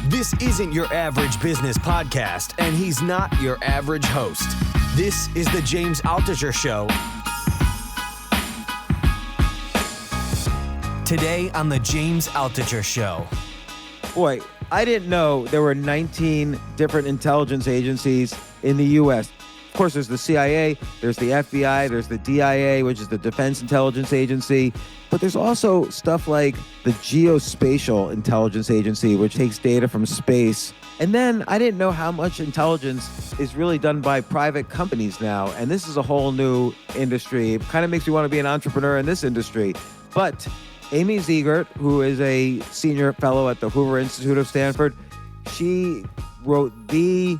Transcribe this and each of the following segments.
This isn't your average business podcast, and he's not your average host. This is the James Altucher Show. Today on the James Altucher Show. Boy, I didn't know there were 19 different intelligence agencies in the U.S. Of course, there's the CIA, there's the FBI, there's the DIA, which is the Defense Intelligence Agency. But there's also stuff like the Geospatial Intelligence Agency, which takes data from space. And then I didn't know how much intelligence is really done by private companies now. And this is a whole new industry. It kind of makes me want to be an entrepreneur in this industry. But Amy Zegart, who is a senior fellow at the Hoover Institute of Stanford, she wrote the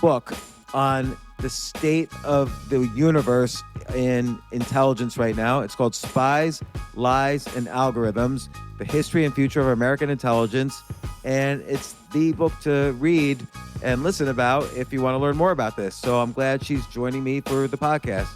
book on the state of the universe in intelligence right now. It's called Spies, Lies, and Algorithms, The History and Future of American Intelligence. And it's the book to read and listen about if you want to learn more about this. So I'm glad she's joining me for the podcast.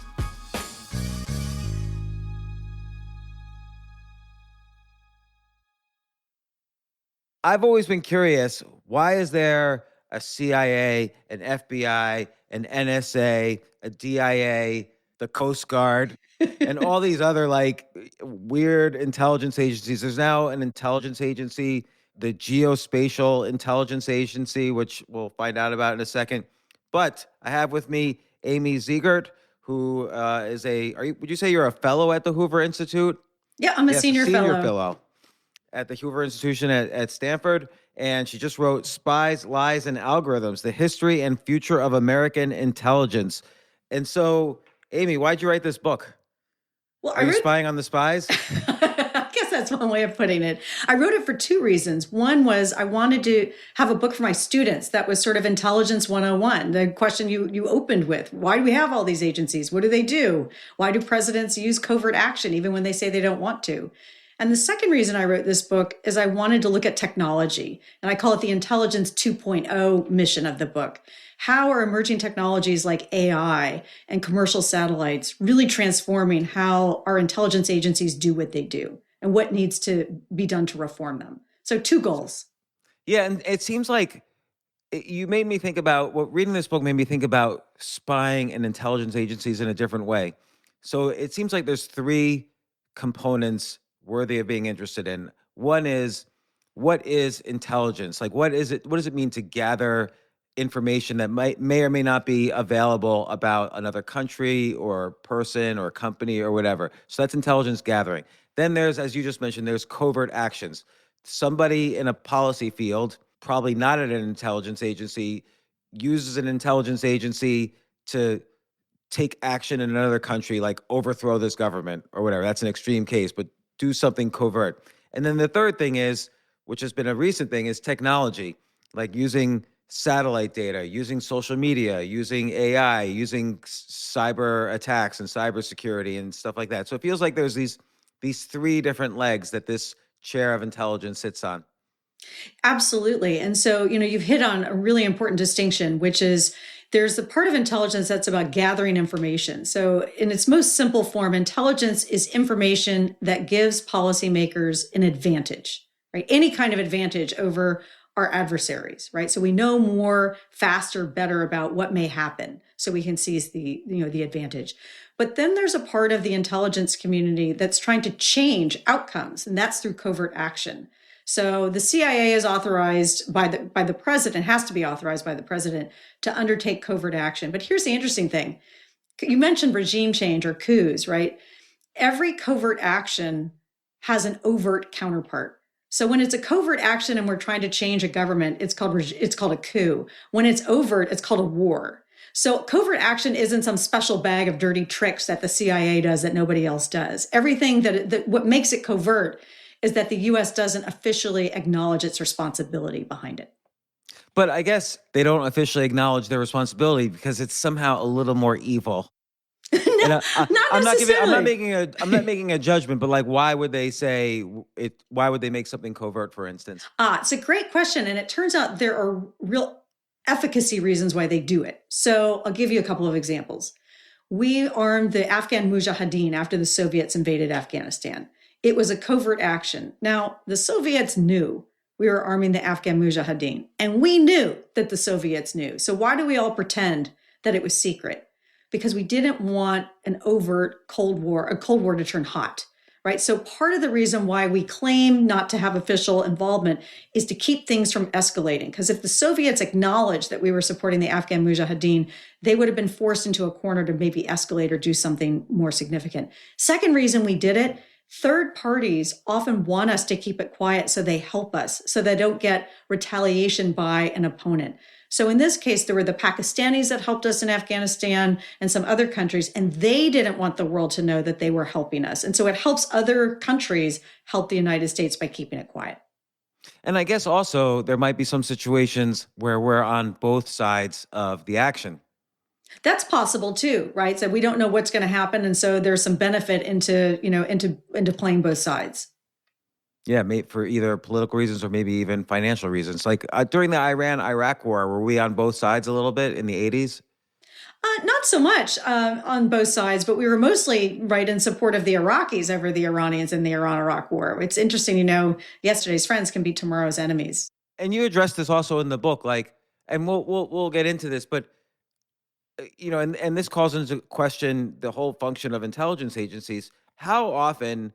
I've always been curious, why is there a CIA, an FBI, an NSA, a DIA, the Coast Guard, and all these other like weird intelligence agencies? There's now an intelligence agency, the Geospatial Intelligence Agency, which we'll find out about in a second. But I have with me Amy Zegart, who is would you say you're a fellow at the Hoover Institute? Yeah, I'm a senior fellow at the Hoover Institution at Stanford. And she just wrote Spies, Lies, and Algorithms, The History and Future of American Intelligence. And so, Amy, why'd you write this book? Well, Are you spying on the spies? I guess that's one way of putting it. I wrote it for two reasons. One was I wanted to have a book for my students that was sort of Intelligence 101, the question you opened with. Why do we have all these agencies? What do they do? Why do presidents use covert action even when they say they don't want to? And the second reason I wrote this book is I wanted to look at technology, and I call it the Intelligence 2.0 mission of the book. How are emerging technologies like AI and commercial satellites really transforming how our intelligence agencies do what they do and what needs to be done to reform them? So two goals. Yeah, and it seems like you made me think about, reading this book made me think about spying and intelligence agencies in a different way. So it seems like there's three components worthy of being interested in. One is, what is intelligence? Like, what does it mean to gather information that may or may not be available about another country or person or company or whatever? So that's intelligence gathering. Then there's, as you just mentioned, there's covert actions. Somebody in a policy field, probably not at an intelligence agency, uses an intelligence agency to take action in another country, like overthrow this government or whatever. That's an extreme case, but do something covert. And then the third thing is, which has been a recent thing, is technology, like using satellite data, using social media, using AI, using cyber attacks and cybersecurity and stuff like that. So it feels like there's these three different legs that this chair of intelligence sits on. Absolutely. And so, you've hit on a really important distinction, which is there's the part of intelligence that's about gathering information. So in its most simple form, intelligence is information that gives policymakers an advantage, right? Any kind of advantage over our adversaries, right? So we know more, faster, better about what may happen, so we can seize the advantage. But then there's a part of the intelligence community that's trying to change outcomes, and that's through covert action. So the CIA is authorized by the president, has to be authorized by the president to undertake covert action. But here's the interesting thing. You mentioned regime change or coups, right? Every covert action has an overt counterpart. So when it's a covert action and we're trying to change a government, it's called a coup. When it's overt, it's called a war. So covert action isn't some special bag of dirty tricks that the CIA does that nobody else does. Everything that what makes it covert is that the U.S. doesn't officially acknowledge its responsibility behind it. But I guess they don't officially acknowledge their responsibility because it's somehow a little more evil. Not necessarily. I'm not making a judgment, but like, why would they say it? Why would they make something covert, for instance? It's a great question, and it turns out there are real efficacy reasons why they do it. So I'll give you a couple of examples. We armed the Afghan Mujahideen after the Soviets invaded Afghanistan. It was a covert action. Now, the Soviets knew we were arming the Afghan Mujahideen. And we knew that the Soviets knew. So why do we all pretend that it was secret? Because we didn't want an overt a Cold War to turn hot, right? So part of the reason why we claim not to have official involvement is to keep things from escalating. Because if the Soviets acknowledged that we were supporting the Afghan Mujahideen, they would have been forced into a corner to maybe escalate or do something more significant. Second reason we did it, third parties often want us to keep it quiet so they help us, so they don't get retaliation by an opponent. So in this case, there were the Pakistanis that helped us in Afghanistan and some other countries, and they didn't want the world to know that they were helping us. And so it helps other countries help the United States by keeping it quiet. And I guess also there might be some situations where we're on both sides of the action. That's possible too, right? So we don't know what's going to happen, and so there's some benefit into playing both sides. Yeah, for either political reasons or maybe even financial reasons. Like during the Iran-Iraq war, were we on both sides a little bit in the 80s? Not so much on both sides, but we were mostly right in support of the Iraqis over the Iranians in the Iran-Iraq war. It's interesting, yesterday's friends can be tomorrow's enemies. And you addressed this also in the book, and we'll get into this, but and this calls into question the whole function of intelligence agencies. How often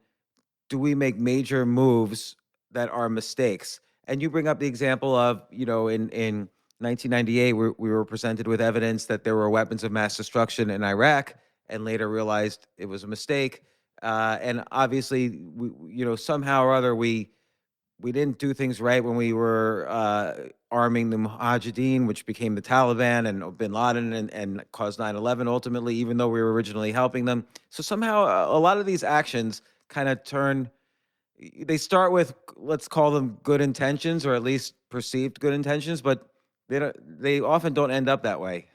do we make major moves that are mistakes? And you bring up the example of, in 1998, we were presented with evidence that there were weapons of mass destruction in Iraq, and later realized it was a mistake. And obviously, somehow or other, we didn't do things right when we were arming the Mujahideen, which became the Taliban and bin Laden and caused 9/11 ultimately, even though we were originally helping them. So somehow a lot of these actions kind of they start with, let's call them good intentions, or at least perceived good intentions, but they often don't end up that way.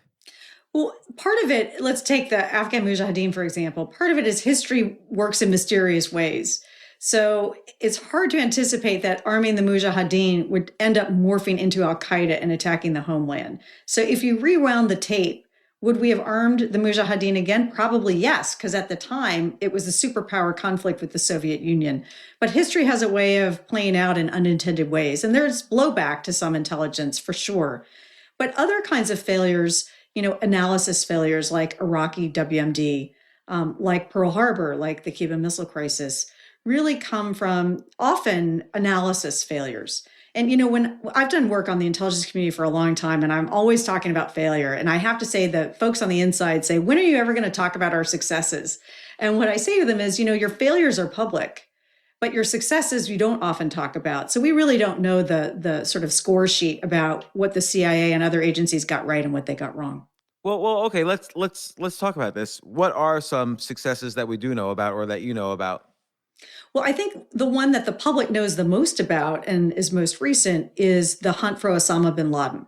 Well, part of it, let's take the Afghan Mujahideen, for example. Part of it is history works in mysterious ways. So it's hard to anticipate that arming the Mujahideen would end up morphing into Al-Qaeda and attacking the homeland. So if you rewound the tape, would we have armed the Mujahideen again? Probably yes, because at the time it was a superpower conflict with the Soviet Union. But history has a way of playing out in unintended ways, and there's blowback to some intelligence for sure. But other kinds of failures, analysis failures like Iraqi WMD, like Pearl Harbor, like the Cuban Missile Crisis, really come from often analysis failures. And, when I've done work on the intelligence community for a long time, and I'm always talking about failure. And I have to say that folks on the inside say, when are you ever going to talk about our successes? And what I say to them is, your failures are public, but your successes you don't often talk about. So we really don't know the sort of score sheet about what the CIA and other agencies got right and what they got wrong. Well, okay. Let's talk about this. What are some successes that we do know about, or that you know about? Well, I think the one that the public knows the most about and is most recent is the hunt for Osama bin Laden,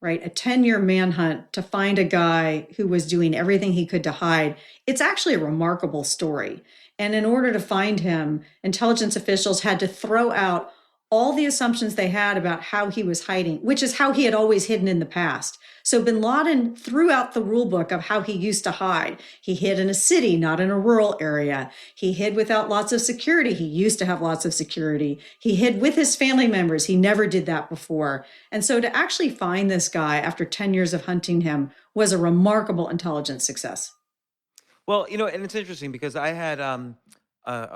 right? A 10-year manhunt to find a guy who was doing everything he could to hide. It's actually a remarkable story. And in order to find him, intelligence officials had to throw out all the assumptions they had about how he was hiding, which is how he had always hidden in the past. So bin Laden threw out the rule book of how he used to hide. He hid in a city, not in a rural area. He hid without lots of security. He used to have lots of security. He hid with his family members. He never did that before. And so to actually find this guy after 10 years of hunting him was a remarkable intelligence success. Well, and it's interesting because I had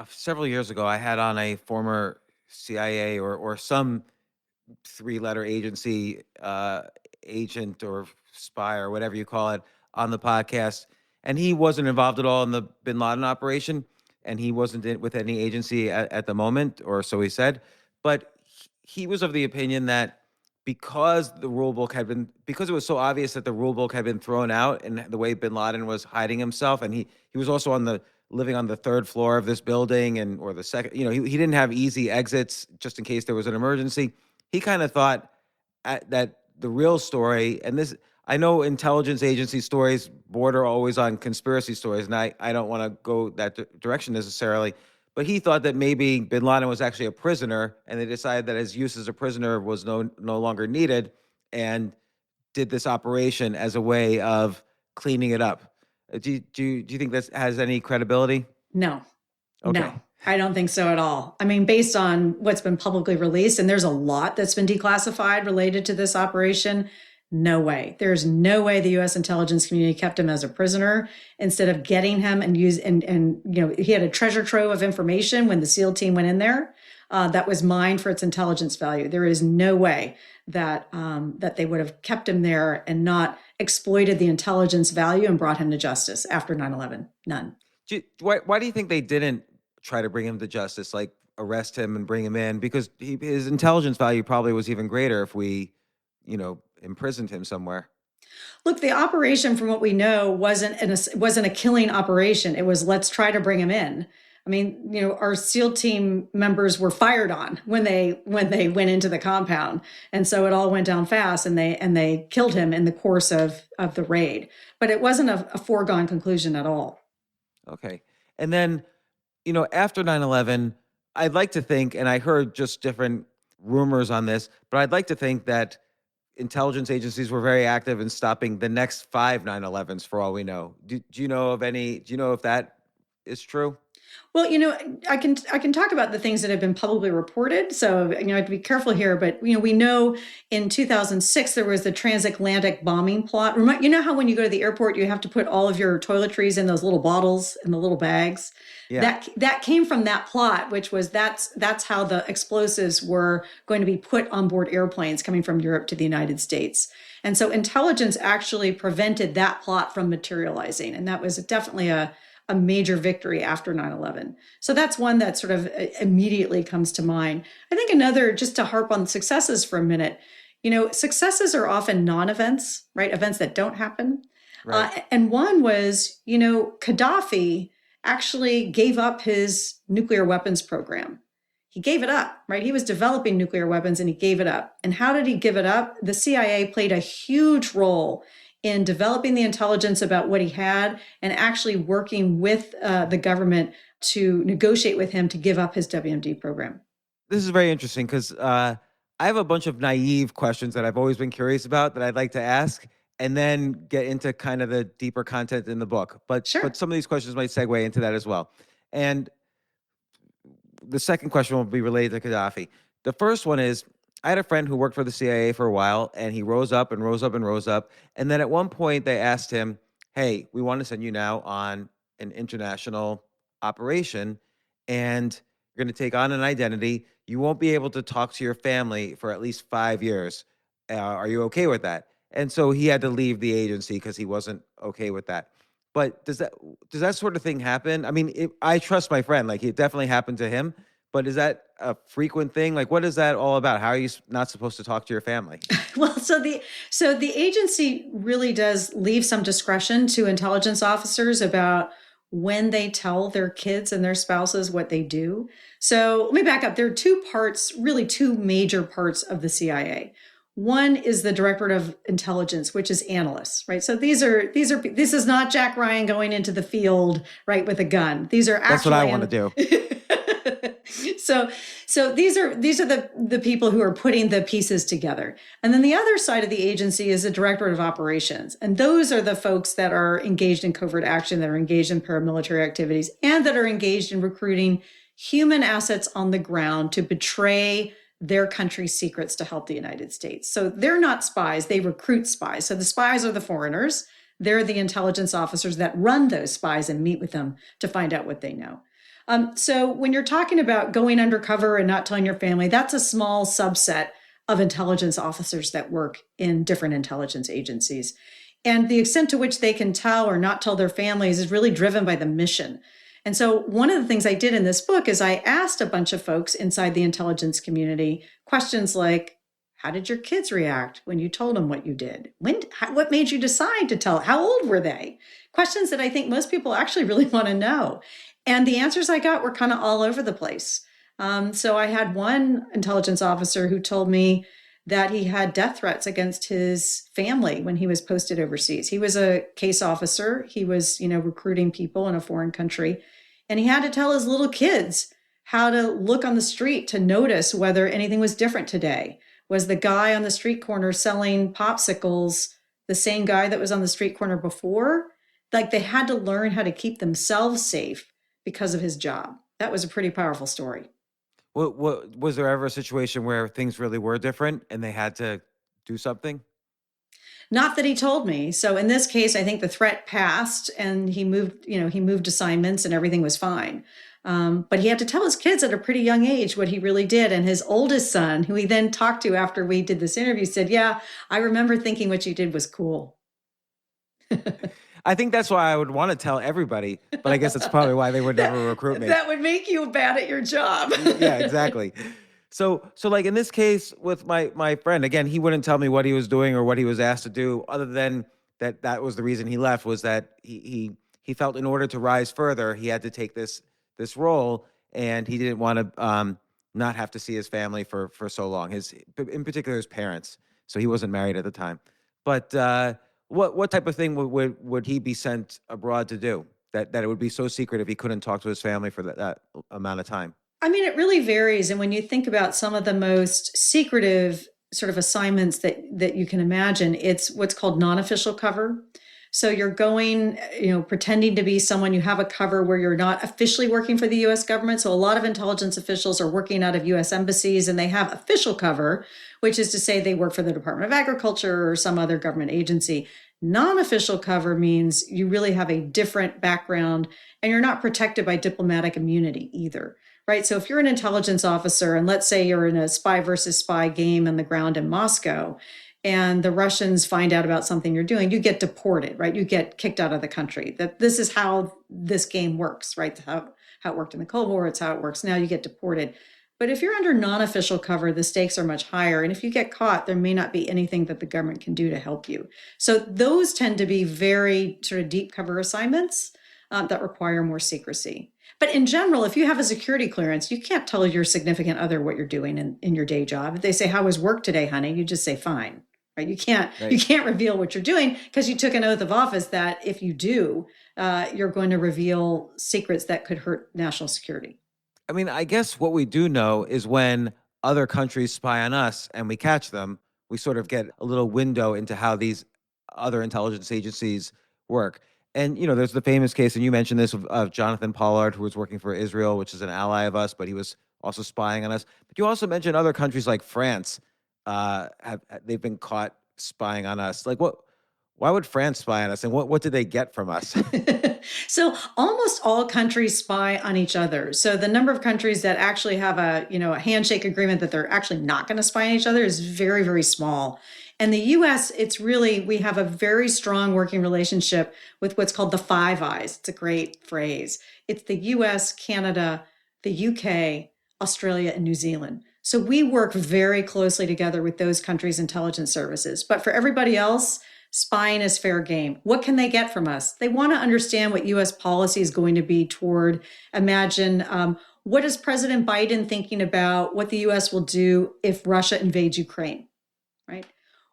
several years ago, I had on a former CIA or some three-letter agency agent or spy or whatever you call it on the podcast, and he wasn't involved at all in the bin Laden operation, and he wasn't with any agency at the moment, or so he said. But he was of the opinion that because it was so obvious that the rule book had been thrown out, and the way bin Laden was hiding himself, and he was also living on the third floor of this building, or the second, he didn't have easy exits just in case there was an emergency. He kind of thought that the real story, and this, I know intelligence agency stories border always on conspiracy stories, and I don't want to go that direction necessarily, but he thought that maybe bin Laden was actually a prisoner, and they decided that his use as a prisoner was no longer needed, and did this operation as a way of cleaning it up. Do you think that has any credibility? No. Okay. No. I don't think so at all. I mean, based on what's been publicly released, and there's a lot that's been declassified related to this operation, no way. There's no way the U.S. intelligence community kept him as a prisoner instead of getting him and he had a treasure trove of information when the SEAL team went in there that was mined for its intelligence value. There is no way that that they would have kept him there and not exploited the intelligence value and brought him to justice after 9/11. None. Why do you think they didn't try to bring him to justice, like arrest him and bring him in? Because his intelligence value probably was even greater if we, imprisoned him somewhere. Look, the operation, from what we know, wasn't a killing operation. It was, let's try to bring him in. I mean, our SEAL team members were fired on when they went into the compound, and so it all went down fast, and they killed him in the course of the raid. But it wasn't a foregone conclusion at all. Okay, and then after 9/11, I'd like to think, and I heard just different rumors on this, but I'd like to think that intelligence agencies were very active in stopping the next 5 9/11s for all we know. Do you know of any? Do you know if that is true? Well, I can talk about the things that have been publicly reported. So, I have to be careful here, but we know in 2006 there was the transatlantic bombing plot. You know how when you go to the airport you have to put all of your toiletries in those little bottles in the little bags? Yeah. That came from that plot, which was that's how the explosives were going to be put on board airplanes coming from Europe to the United States. And so intelligence actually prevented that plot from materializing, and that was definitely a major victory after 9/11. So that's one that sort of immediately comes to mind. I think another, just to harp on successes for a minute, successes are often non-events, right? Events that don't happen. Right. And one was, Gaddafi actually gave up his nuclear weapons program. He gave it up, right? He was developing nuclear weapons and he gave it up. And how did he give it up? The CIA played a huge role in developing the intelligence about what he had and actually working with the government to negotiate with him to give up his WMD program. This is very interesting because I have a bunch of naive questions that I've always been curious about that I'd like to ask, and then get into kind of the deeper content in the book. But Sure. But some of these questions might segue into that as well. And the second question will be related to Gaddafi. The first one is, I had a friend who worked for the CIA for a while, and he rose up and rose up and rose up. And then at one point they asked him, hey, we want to send you now on an international operation, and you're going to take on an identity. You won't be able to talk to your family for at least 5 years. Are you okay with that? And so he had to leave the agency because he wasn't okay with that. But does that sort of thing happen? I mean, I trust my friend. Like, it definitely happened to him. But is that a frequent thing? Like, what is that all about? How are you not supposed to talk to your family? Well, so the agency really does leave some discretion to intelligence officers about when they tell their kids and their spouses what they do. So let me back up. There are two major parts of the CIA. One is the Directorate of Intelligence, which is analysts, right? So this is not Jack Ryan going into the field, right, with a gun. These are actually, that's what I want to do. So these are the people who are putting the pieces together. And then the other side of the agency is the Directorate of Operations. And those are the folks that are engaged in covert action, that are engaged in paramilitary activities, and that are engaged in recruiting human assets on the ground to betray their country's secrets to help the United States. So they're not spies, they recruit spies. So the spies are the foreigners. They're the intelligence officers that run those spies and meet with them to find out what they know. So when you're talking about going undercover and not telling your family, that's a small subset of intelligence officers that work in different intelligence agencies. And the extent to which they can tell or not tell their families is really driven by the mission. And so one of the things I did in this book is I asked a bunch of folks inside the intelligence community questions like, how did your kids react when you told them what you did? What made you decide to tell? How old were they? Questions that I think most people actually really want to know. And the answers I got were kind of all over the place. So I had one intelligence officer who told me that he had death threats against his family when he was posted overseas. He was a case officer. He was, recruiting people in a foreign country. And he had to tell his little kids how to look on the street to notice whether anything was different today. Was the guy on the street corner selling popsicles the same guy that was on the street corner before? Like, they had to learn how to keep themselves safe because of his job. that was a pretty powerful story. What was there ever a situation where things really were different and they had to do something? Not that he told me. So in this case, I think the threat passed and he moved assignments and everything was fine. But he had to tell his kids at a pretty young age what he really did. And his oldest son, who he then talked to after we did this interview, said, yeah, I remember thinking what you did was cool. I think that's why I would want to tell everybody, but I guess that's probably why they would never recruit me. That would make you bad at your job. Yeah, exactly. So like in this case with my friend, again, he wouldn't tell me what he was doing or what he was asked to do, other than that was the reason he left, was that he felt in order to rise further, he had to take this role, and he didn't want to not have to see his family for so long. In particular, his parents. So he wasn't married at the time. But what type of thing would he be sent abroad to do? That it would be so secretive he couldn't talk to his family for that amount of time? I mean, it really varies. And when you think about some of the most secretive sort of assignments that you can imagine, it's what's called non-official cover. So you're going, pretending to be someone, you have a cover where you're not officially working for the US government. So a lot of intelligence officials are working out of US embassies and they have official cover, which is to say they work for the Department of Agriculture or some other government agency. Non-official cover means you really have a different background and you're not protected by diplomatic immunity either. Right. So if you're an intelligence officer and let's say you're in a spy versus spy game on the ground in Moscow and the Russians find out about something you're doing, you get deported, right? You get kicked out of the country. That this is how this game works, right? How it worked in the Cold War, it's how it works now, you get deported. But if you're under non-official cover, the stakes are much higher. And if you get caught, there may not be anything that the government can do to help you. So those tend to be very sort of deep cover assignments that require more secrecy. But in general, if you have a security clearance, you can't tell your significant other what you're doing in your day job. If they say, how was work today, honey? You just say, fine, right? You can't reveal what you're doing because you took an oath of office that if you do, you're going to reveal secrets that could hurt national security. I mean, I guess what we do know is when other countries spy on us and we catch them, we sort of get a little window into how these other intelligence agencies work. And, there's the famous case, and you mentioned this, of Jonathan Pollard, who was working for Israel, which is an ally of us, but he was also spying on us. But you also mentioned other countries like France, they've been caught spying on us. Like, why would France spy on us, and what did they get from us? So almost all countries spy on each other. So the number of countries that actually have a handshake agreement that they're actually not going to spy on each other is very, very small. And the US, we have a very strong working relationship with what's called the Five Eyes. It's a great phrase. It's the US, Canada, the UK, Australia, and New Zealand. So we work very closely together with those countries' intelligence services. But for everybody else, spying is fair game. What can they get from us? They want to understand what US policy is going to be toward, imagine, what is President Biden thinking about what the US will do if Russia invades Ukraine, right?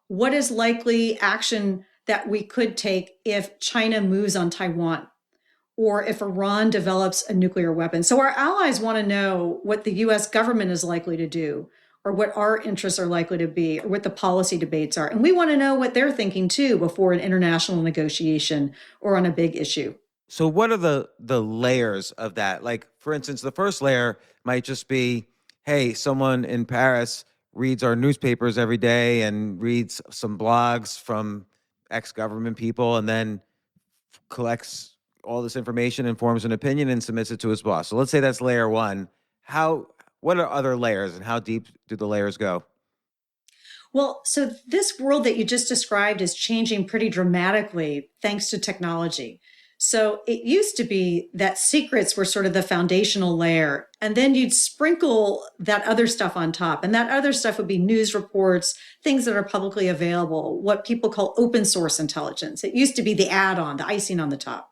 What is likely action that we could take if China moves on Taiwan or if Iran develops a nuclear weapon? So our allies want to know what the US government is likely to do or what our interests are likely to be or what the policy debates are. And we want to know what they're thinking too before an international negotiation or on a big issue. So what are the layers of that? Like, for instance, the first layer might just be, hey, someone in Paris reads our newspapers every day and reads some blogs from ex-government people and then collects all this information and forms an opinion and submits it to his boss. So let's say that's layer one. What are other layers and how deep do the layers go? Well, so this world that you just described is changing pretty dramatically thanks to technology. So it used to be that secrets were sort of the foundational layer, and then you'd sprinkle that other stuff on top. And that other stuff would be news reports, things that are publicly available, what people call open source intelligence. It used to be the add-on, the icing on the top.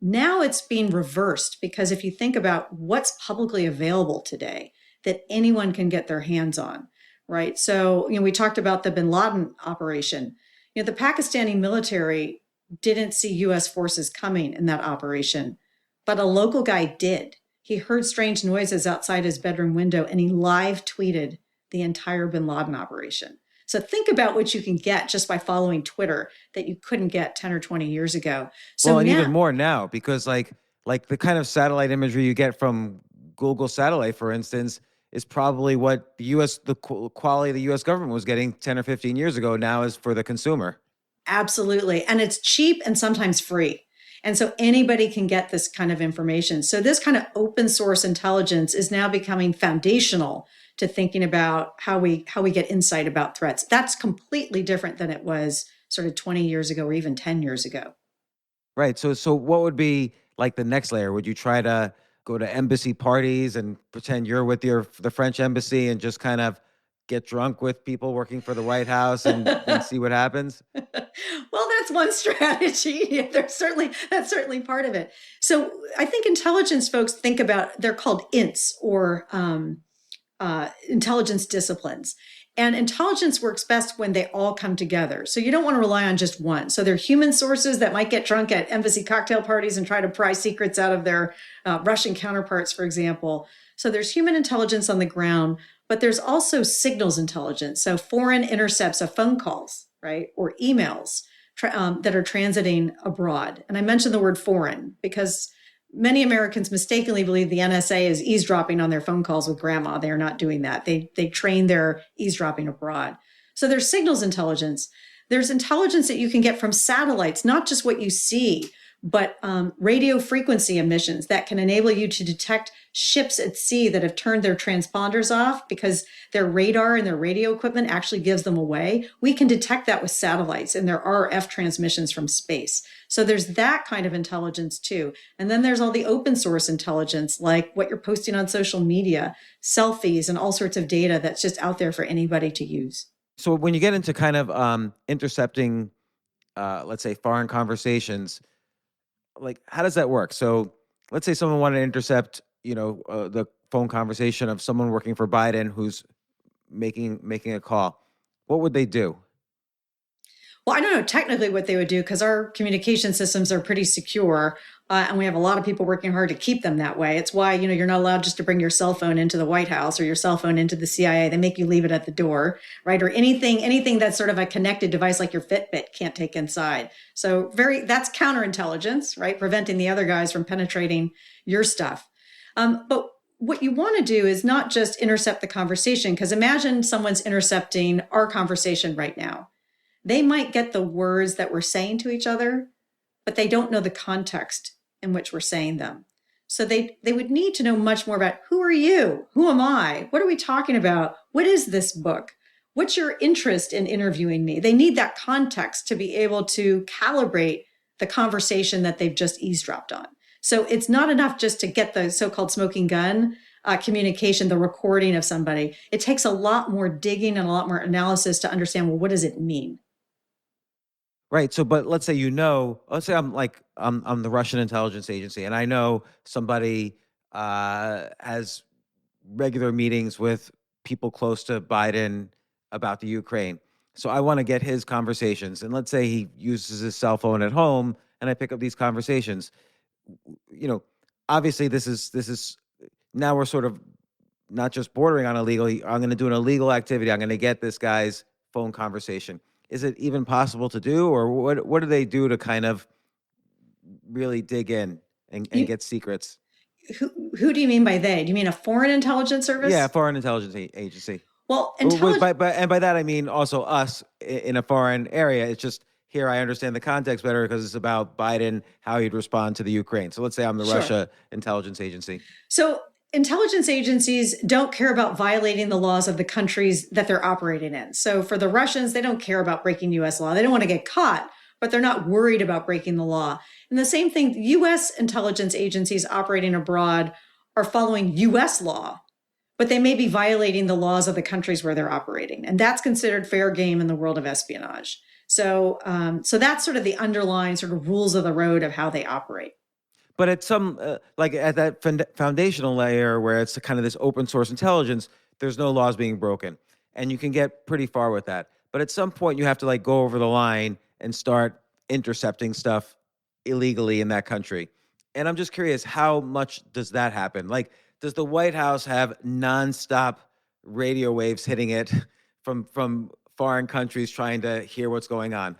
Now it's being reversed because if you think about what's publicly available today that anyone can get their hands on, right? So, we talked about the bin Laden operation. The Pakistani military didn't see US forces coming in that operation, but a local guy did. He heard strange noises outside his bedroom window and he live tweeted the entire bin Laden operation. So think about what you can get just by following Twitter that you couldn't get 10 or 20 years ago. So and even more now, because like the kind of satellite imagery you get from Google satellite, for instance, is probably what the quality of the U.S. government was getting 10 or 15 years ago now is for the consumer. Absolutely. And it's cheap and sometimes free. And so anybody can get this kind of information. So this kind of open source intelligence is now becoming foundational to thinking about how we get insight about threats. That's completely different than it was sort of 20 years ago or even 10 years ago. Right. So what would be like the next layer? Would you try to go to embassy parties and pretend you're with the French embassy and just kind of get drunk with people working for the White House and see what happens? Well, that's one strategy. That's certainly part of it. So I think intelligence folks think about, they're called INTs, or intelligence disciplines. And intelligence works best when they all come together. So you don't want to rely on just one. So there are human sources that might get drunk at embassy cocktail parties and try to pry secrets out of their Russian counterparts, for example. So there's human intelligence on the ground, but there's also signals intelligence. So foreign intercepts of phone calls, right? Or emails that are transiting abroad. And I mentioned the word foreign because many Americans mistakenly believe the NSA is eavesdropping on their phone calls with grandma. They are not doing that. They train their eavesdropping abroad. So there's signals intelligence. There's intelligence that you can get from satellites, not just what you see, but radio frequency emissions that can enable you to detect ships at sea that have turned their transponders off because their radar and their radio equipment actually gives them away. We can detect that with satellites and their RF transmissions from space. So there's that kind of intelligence too. And then there's all the open source intelligence, like what you're posting on social media, selfies, and all sorts of data that's just out there for anybody to use. So when you get into kind of intercepting, let's say, foreign conversations, like how does that work? So let's say someone wanted to intercept, the phone conversation of someone working for Biden who's making a call. What would they do? Well, I don't know technically what they would do because our communication systems are pretty secure, and we have a lot of people working hard to keep them that way. It's why you're not allowed just to bring your cell phone into the White House or your cell phone into the CIA. They make you leave it at the door, right? Or anything that's sort of a connected device like your Fitbit can't take inside. So that's counterintelligence, right? Preventing the other guys from penetrating your stuff. But what you want to do is not just intercept the conversation, because imagine someone's intercepting our conversation right now. They might get the words that we're saying to each other, but they don't know the context in which we're saying them. So they would need to know much more about who are you? Who am I? What are we talking about? What is this book? What's your interest in interviewing me? They need that context to be able to calibrate the conversation that they've just eavesdropped on. So it's not enough just to get the so-called smoking gun communication, the recording of somebody. It takes a lot more digging and a lot more analysis to understand, well, what does it mean? Right. So, but let's say let's say I'm the Russian intelligence agency, and I know somebody has regular meetings with people close to Biden about the Ukraine. So I want to get his conversations, and let's say he uses his cell phone at home, and I pick up these conversations. Obviously, this is now we're sort of not just bordering on illegal. I'm going to do an illegal activity. I'm going to get this guy's phone conversation. Is it even possible to do, or what do they do to kind of really dig in and get secrets? Who do you mean by they? Do you mean a foreign intelligence service? Yeah, foreign intelligence agency. Well, by that I mean also us in a foreign area. It's just here I understand the context better because it's about Biden, how he'd respond to the Ukraine. So let's say I'm the Russia intelligence agency. So intelligence agencies don't care about violating the laws of the countries that they're operating in. So for the Russians, they don't care about breaking US law. They don't want to get caught, but they're not worried about breaking the law. And the same thing, US intelligence agencies operating abroad are following US law, but they may be violating the laws of the countries where they're operating. And that's considered fair game in the world of espionage. So that's sort of the underlying sort of rules of the road of how they operate. But at some, like at that foundational layer where it's kind of this open source intelligence, there's no laws being broken. And you can get pretty far with that. But at some point, you have to go over the line and start intercepting stuff illegally in that country. And I'm just curious, how much does that happen? Does the White House have nonstop radio waves hitting it from foreign countries trying to hear what's going on?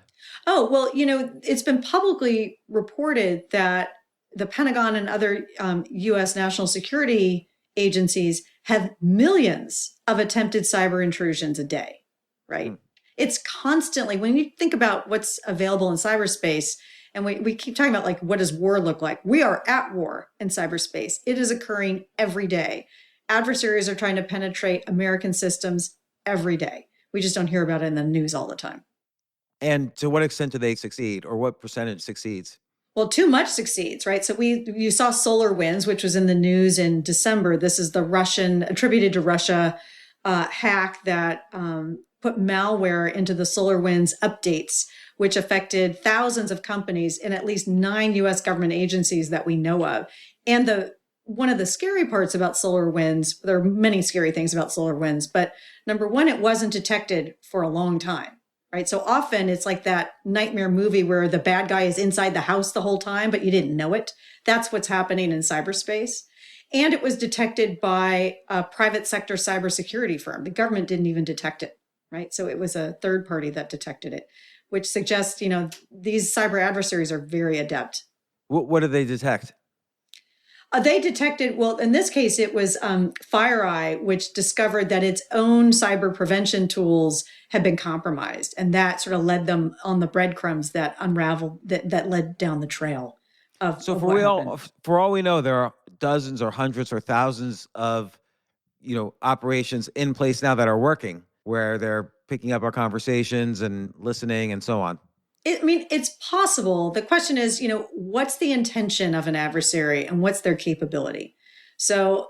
Oh, well, it's been publicly reported that the Pentagon and other U.S. national security agencies have millions of attempted cyber intrusions a day, right? It's constantly, when you think about what's available in cyberspace, and we keep talking about like, what does war look like? We are at war in cyberspace. It is occurring every day. Adversaries are trying to penetrate American systems every day. We just don't hear about it in the news all the time. And to what extent do they succeed, or what percentage succeeds? Well, too much succeeds, right? So you saw SolarWinds, which was in the news in December. This is the attributed to Russia hack that put malware into the SolarWinds updates, which affected thousands of companies in at least 9 US government agencies that we know of. And one of the scary parts about SolarWinds, there are many scary things about SolarWinds, but number one, it wasn't detected for a long time, right? So often it's like that nightmare movie where the bad guy is inside the house the whole time, but you didn't know it. That's what's happening in cyberspace. And it was detected by a private sector cybersecurity firm. The government didn't even detect it, right? So it was a third party that detected it, which suggests, these cyber adversaries are very adept. What did they detect? They detected, well, in this case, it was FireEye, which discovered that its own cyber prevention tools had been compromised. And that sort of led them on the breadcrumbs that unraveled, that led down the trail of So of for what we all, happened. for all we know, there are dozens or hundreds or thousands of, operations in place now that are working, where they're picking up our conversations and listening and so on. It's possible. The question is, what's the intention of an adversary and what's their capability? So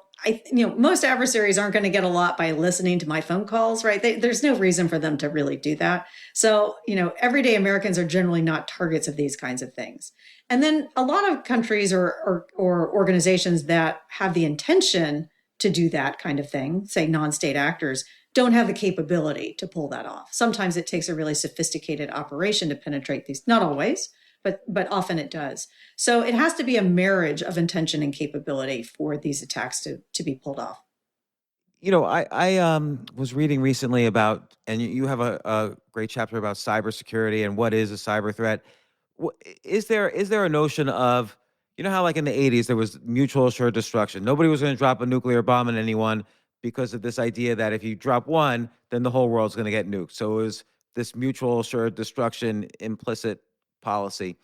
most adversaries aren't going to get a lot by listening to my phone calls, right? There's no reason for them to really do that. So, everyday Americans are generally not targets of these kinds of things. And then a lot of countries or organizations that have the intention to do that kind of thing, say non-state actors, don't have the capability to pull that off. Sometimes it takes a really sophisticated operation to penetrate these, not always, but often it does. So it has to be a marriage of intention and capability for these attacks to be pulled off. I was reading recently about, and you have a great chapter about cybersecurity and what is a cyber threat. Is there a notion of, how like in the 80s there was mutual assured destruction? Nobody was going to drop a nuclear bomb on anyone because of this idea that if you drop one, then the whole world's going to get nuked. So it was this mutual assured destruction implicit policy.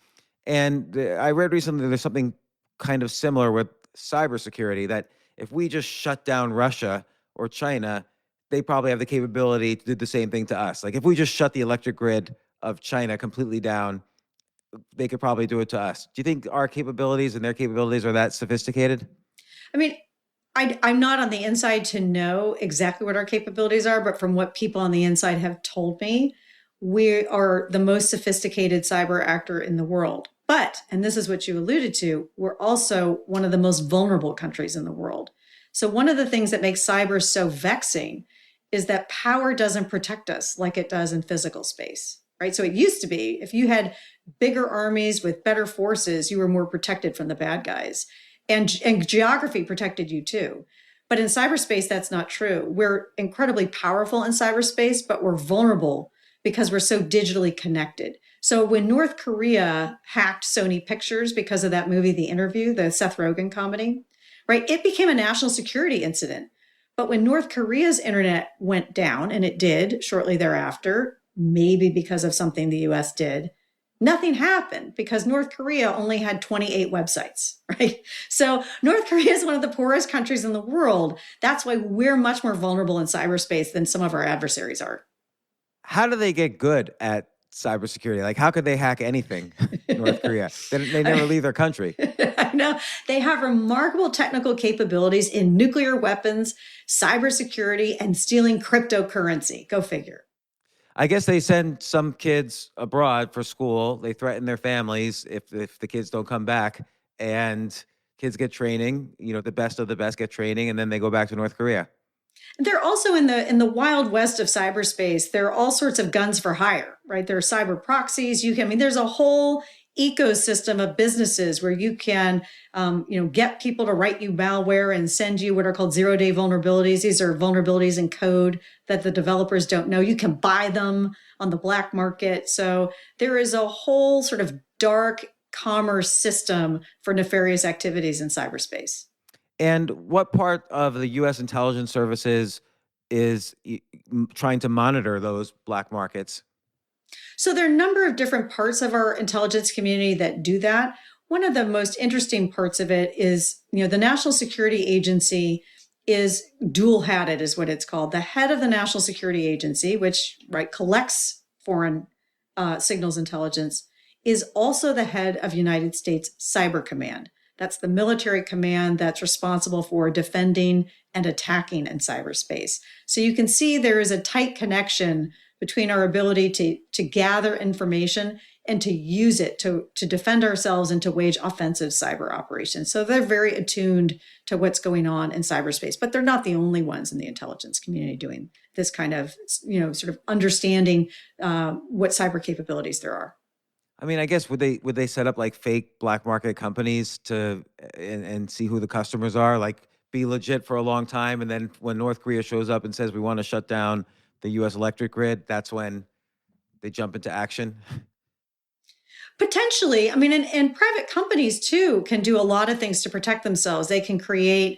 And I read recently there's something kind of similar with cybersecurity, that if we just shut down Russia or China, they probably have the capability to do the same thing to us. Like if we just shut the electric grid of China completely down, they could probably do it to us. Do you think our capabilities and their capabilities are that sophisticated? I mean, I'm not on the inside to know exactly what our capabilities are, but from what people on the inside have told me, we are the most sophisticated cyber actor in the world. But, and this is what you alluded to, we're also one of the most vulnerable countries in the world. So one of the things that makes cyber so vexing is that power doesn't protect us like it does in physical space, right? So it used to be, if you had bigger armies with better forces, you were more protected from the bad guys. And geography protected you too. But in cyberspace, that's not true. We're incredibly powerful in cyberspace, but we're vulnerable because we're so digitally connected. So when North Korea hacked Sony Pictures because of that movie, The Interview, the Seth Rogen comedy, right? It became a national security incident. But when North Korea's internet went down, and it did shortly thereafter, maybe because of something the US did, nothing happened because North Korea only had 28 websites, right? So North Korea is one of the poorest countries in the world. That's why we're much more vulnerable in cyberspace than some of our adversaries are. How do they get good at cybersecurity? Like, how could they hack anything, North Korea? They never leave their country. I know. They have remarkable technical capabilities in nuclear weapons, cybersecurity, and stealing cryptocurrency. Go figure. I guess they send some kids abroad for school. They threaten their families if the kids don't come back, and kids get training. The best of the best get training, and then they go back to North Korea. They're also in the wild west of cyberspace. There are all sorts of guns for hire, right? There are cyber proxies. There's a whole ecosystem of businesses where you can, get people to write you malware and send you what are called zero-day vulnerabilities. These are vulnerabilities in code that the developers don't know. You can buy them on the black market. So there is a whole sort of dark commerce system for nefarious activities in cyberspace. And what part of the U.S. intelligence services is trying to monitor those black markets? So there are a number of different parts of our intelligence community that do that. One of the most interesting parts of it is, the National Security Agency is dual-hatted, is what it's called. The head of the National Security Agency, which collects foreign signals intelligence, is also the head of United States Cyber Command. That's the military command that's responsible for defending and attacking in cyberspace. So you can see there is a tight connection between our ability to gather information and to use it to defend ourselves and to wage offensive cyber operations. So they're very attuned to what's going on in cyberspace, but they're not the only ones in the intelligence community doing this kind of, sort of understanding what cyber capabilities there are. I mean, I guess would they set up like fake black market companies to and see who the customers are, like be legit for a long time, and then when North Korea shows up and says we want to shut down the U.S. electric grid, that's when they jump into action? Potentially. I mean, and private companies too can do a lot of things to protect themselves. They can create,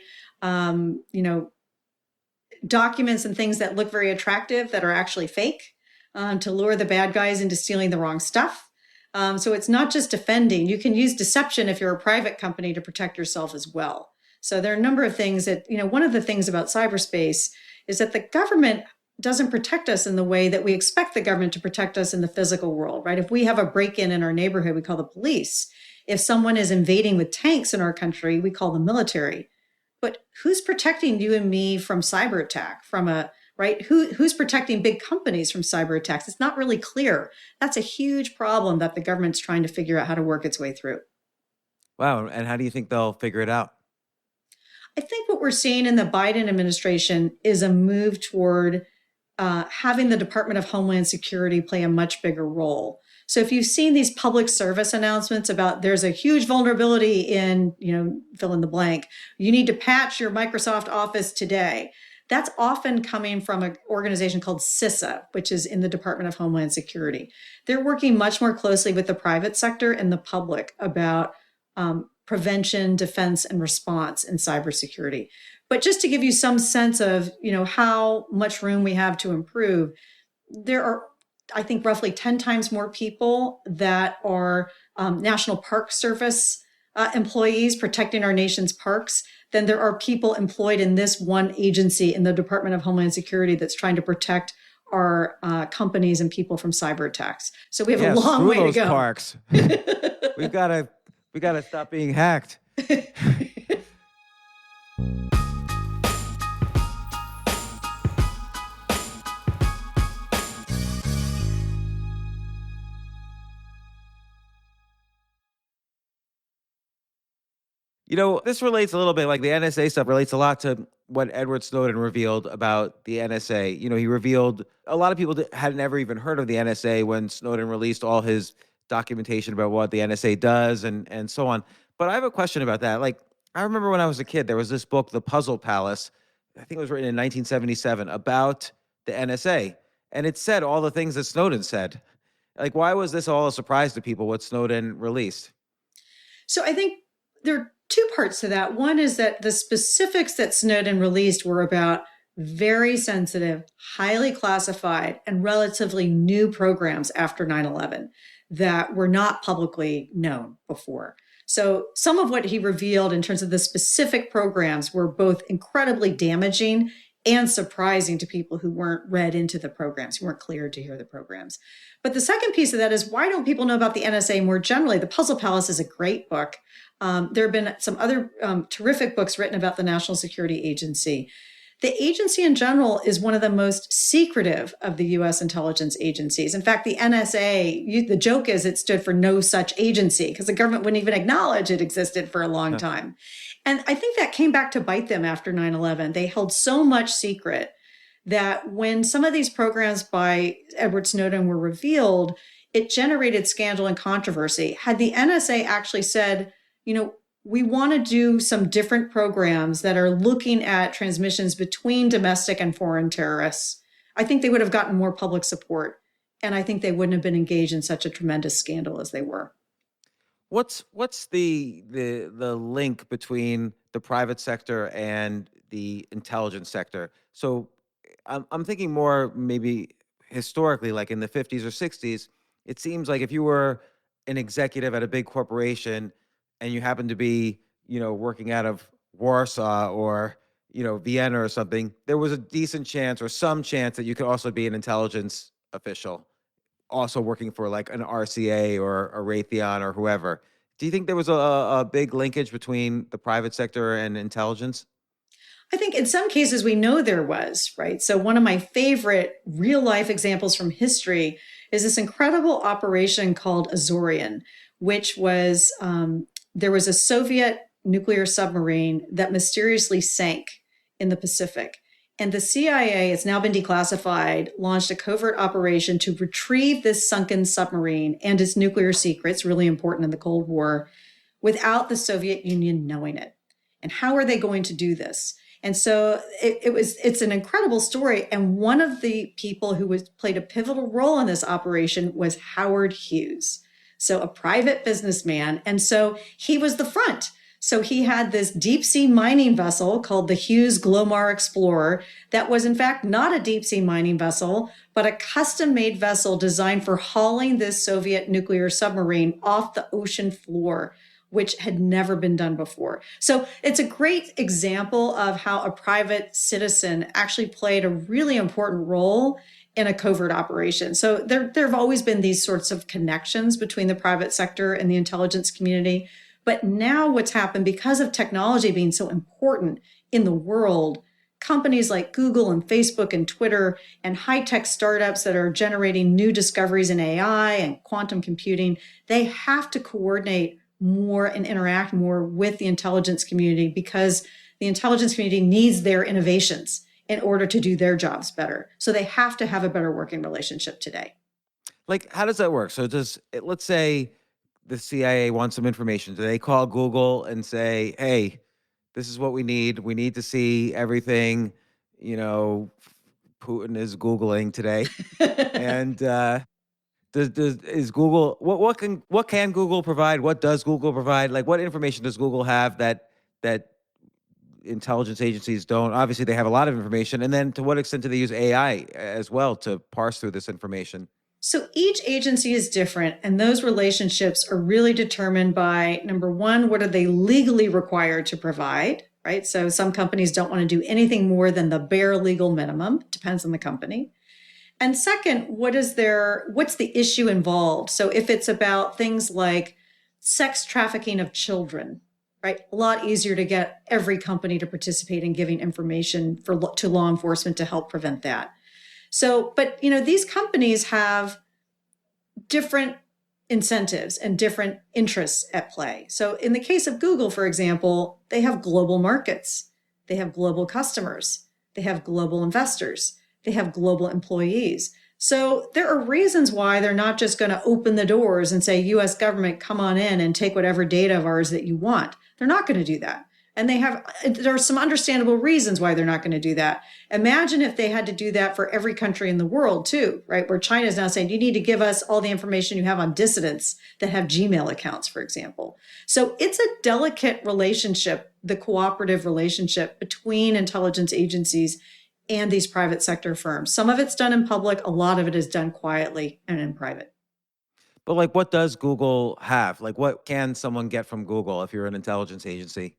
documents and things that look very attractive that are actually fake to lure the bad guys into stealing the wrong stuff. So it's not just defending. You can use deception if you're a private company to protect yourself as well. So there are a number of things that, one of the things about cyberspace is that the government doesn't protect us in the way that we expect the government to protect us in the physical world, right? If we have a break-in in our neighborhood, we call the police. If someone is invading with tanks in our country, we call the military. But who's protecting you and me from cyber attack, right? Who's protecting big companies from cyber attacks? It's not really clear. That's a huge problem that the government's trying to figure out how to work its way through. Wow. And how do you think they'll figure it out? I think what we're seeing in the Biden administration is a move toward having the Department of Homeland Security play a much bigger role. So if you've seen these public service announcements about there's a huge vulnerability in, fill in the blank, you need to patch your Microsoft Office today. That's often coming from an organization called CISA, which is in the Department of Homeland Security. They're working much more closely with the private sector and the public about prevention, defense, and response in cybersecurity. But just to give you some sense of, how much room we have to improve, there are, I think, roughly 10 times more people that are National Park Service employees protecting our nation's parks than there are people employed in this one agency in the Department of Homeland Security that's trying to protect our companies and people from cyber attacks. So we have a long way to go. Parks. we gotta stop being hacked. This relates a little bit, like the NSA stuff relates a lot to what Edward Snowden revealed about the NSA. He revealed a lot of people had never even heard of the NSA when Snowden released all his documentation about what the NSA does and so on. But I have a question about that. Like, I remember when I was a kid, there was this book, The Puzzle Palace. I think it was written in 1977 about the NSA. And it said all the things that Snowden said. Like, why was this all a surprise to people, what Snowden released? So I think there are two parts to that. One is that the specifics that Snowden released were about very sensitive, highly classified, and relatively new programs after 9/11 that were not publicly known before. So some of what he revealed in terms of the specific programs were both incredibly damaging and surprising to people who weren't read into the programs, who weren't cleared to hear the programs. But the second piece of that is, why don't people know about the NSA more generally? The Puzzle Palace is a great book. There have been some other terrific books written about the National Security Agency. The agency in general is one of the most secretive of the U.S. intelligence agencies. In fact, the NSA, the joke is it stood for no such agency because the government wouldn't even acknowledge it existed for a long time. And I think that came back to bite them after 9/11. They held so much secret that when some of these programs by Edward Snowden were revealed, it generated scandal and controversy. Had the NSA actually said, we want to do some different programs that are looking at transmissions between domestic and foreign terrorists, I think they would have gotten more public support. And I think they wouldn't have been engaged in such a tremendous scandal as they were. What's the link between the private sector and the intelligence sector. So I'm thinking more maybe historically, like in the 50s or 60s, it seems like if you were an executive at a big corporation and you happen to be, working out of Warsaw or, Vienna or something, there was a decent chance or some chance that you could also be an intelligence official, also working for like an RCA or a Raytheon or whoever. Do you think there was a big linkage between the private sector and intelligence? I think in some cases we know there was, right? So one of my favorite real life examples from history is this incredible operation called Azorian, which was there was a Soviet nuclear submarine that mysteriously sank in the Pacific. And the CIA, it's now been declassified, launched a covert operation to retrieve this sunken submarine and its nuclear secrets, really important in the Cold War, without the Soviet Union knowing it. And how are they going to do this? And so it's an incredible story. And one of the people who played a pivotal role in this operation was Howard Hughes. So a private businessman. And so he was the front. So he had this deep sea mining vessel called the Hughes Glomar Explorer that was in fact not a deep sea mining vessel, but a custom made vessel designed for hauling this Soviet nuclear submarine off the ocean floor, which had never been done before. So it's a great example of how a private citizen actually played a really important role in a covert operation. So there have always been these sorts of connections between the private sector and the intelligence community. But now what's happened, because of technology being so important in the world, companies like Google and Facebook and Twitter and high-tech startups that are generating new discoveries in AI and quantum computing, they have to coordinate more and interact more with the intelligence community because the intelligence community needs their innovations in order to do their jobs better. So they have to have a better working relationship today. Like, how does that work? So let's say the CIA wants some information. Do they call Google and say, hey, this is what we need. We need to see everything, Putin is Googling today. And is Google, what can Google provide? What does Google provide? Like, what information does Google have that intelligence agencies don't? Obviously, they have a lot of information. And then to what extent do they use AI as well to parse through this information? So each agency is different, and those relationships are really determined by, number one, what are they legally required to provide, right? So some companies don't want to do anything more than the bare legal minimum, depends on the company. And second, what's the issue involved? So if it's about things like sex trafficking of children, right? A lot easier to get every company to participate in giving information to law enforcement to help prevent that. So, but these companies have different incentives and different interests at play. So in the case of Google, for example, they have global markets, they have global customers, they have global investors, they have global employees. So there are reasons why they're not just going to open the doors and say, US government, come on in and take whatever data of ours that you want. They're not going to do that. And there are some understandable reasons why they're not going to do that. Imagine if they had to do that for every country in the world too, right? Where China is now saying, you need to give us all the information you have on dissidents that have Gmail accounts, for example. So it's a delicate relationship, the cooperative relationship between intelligence agencies and these private sector firms. Some of it's done in public, a lot of it is done quietly and in private. But like, what does Google have? Like, what can someone get from Google if you're an intelligence agency?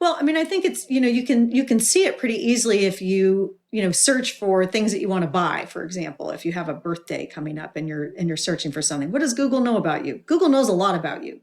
Well, I mean, I think it's, you can see it pretty easily if you search for things that you want to buy. For example, if you have a birthday coming up and you're searching for something, what does Google know about you? Google knows a lot about you.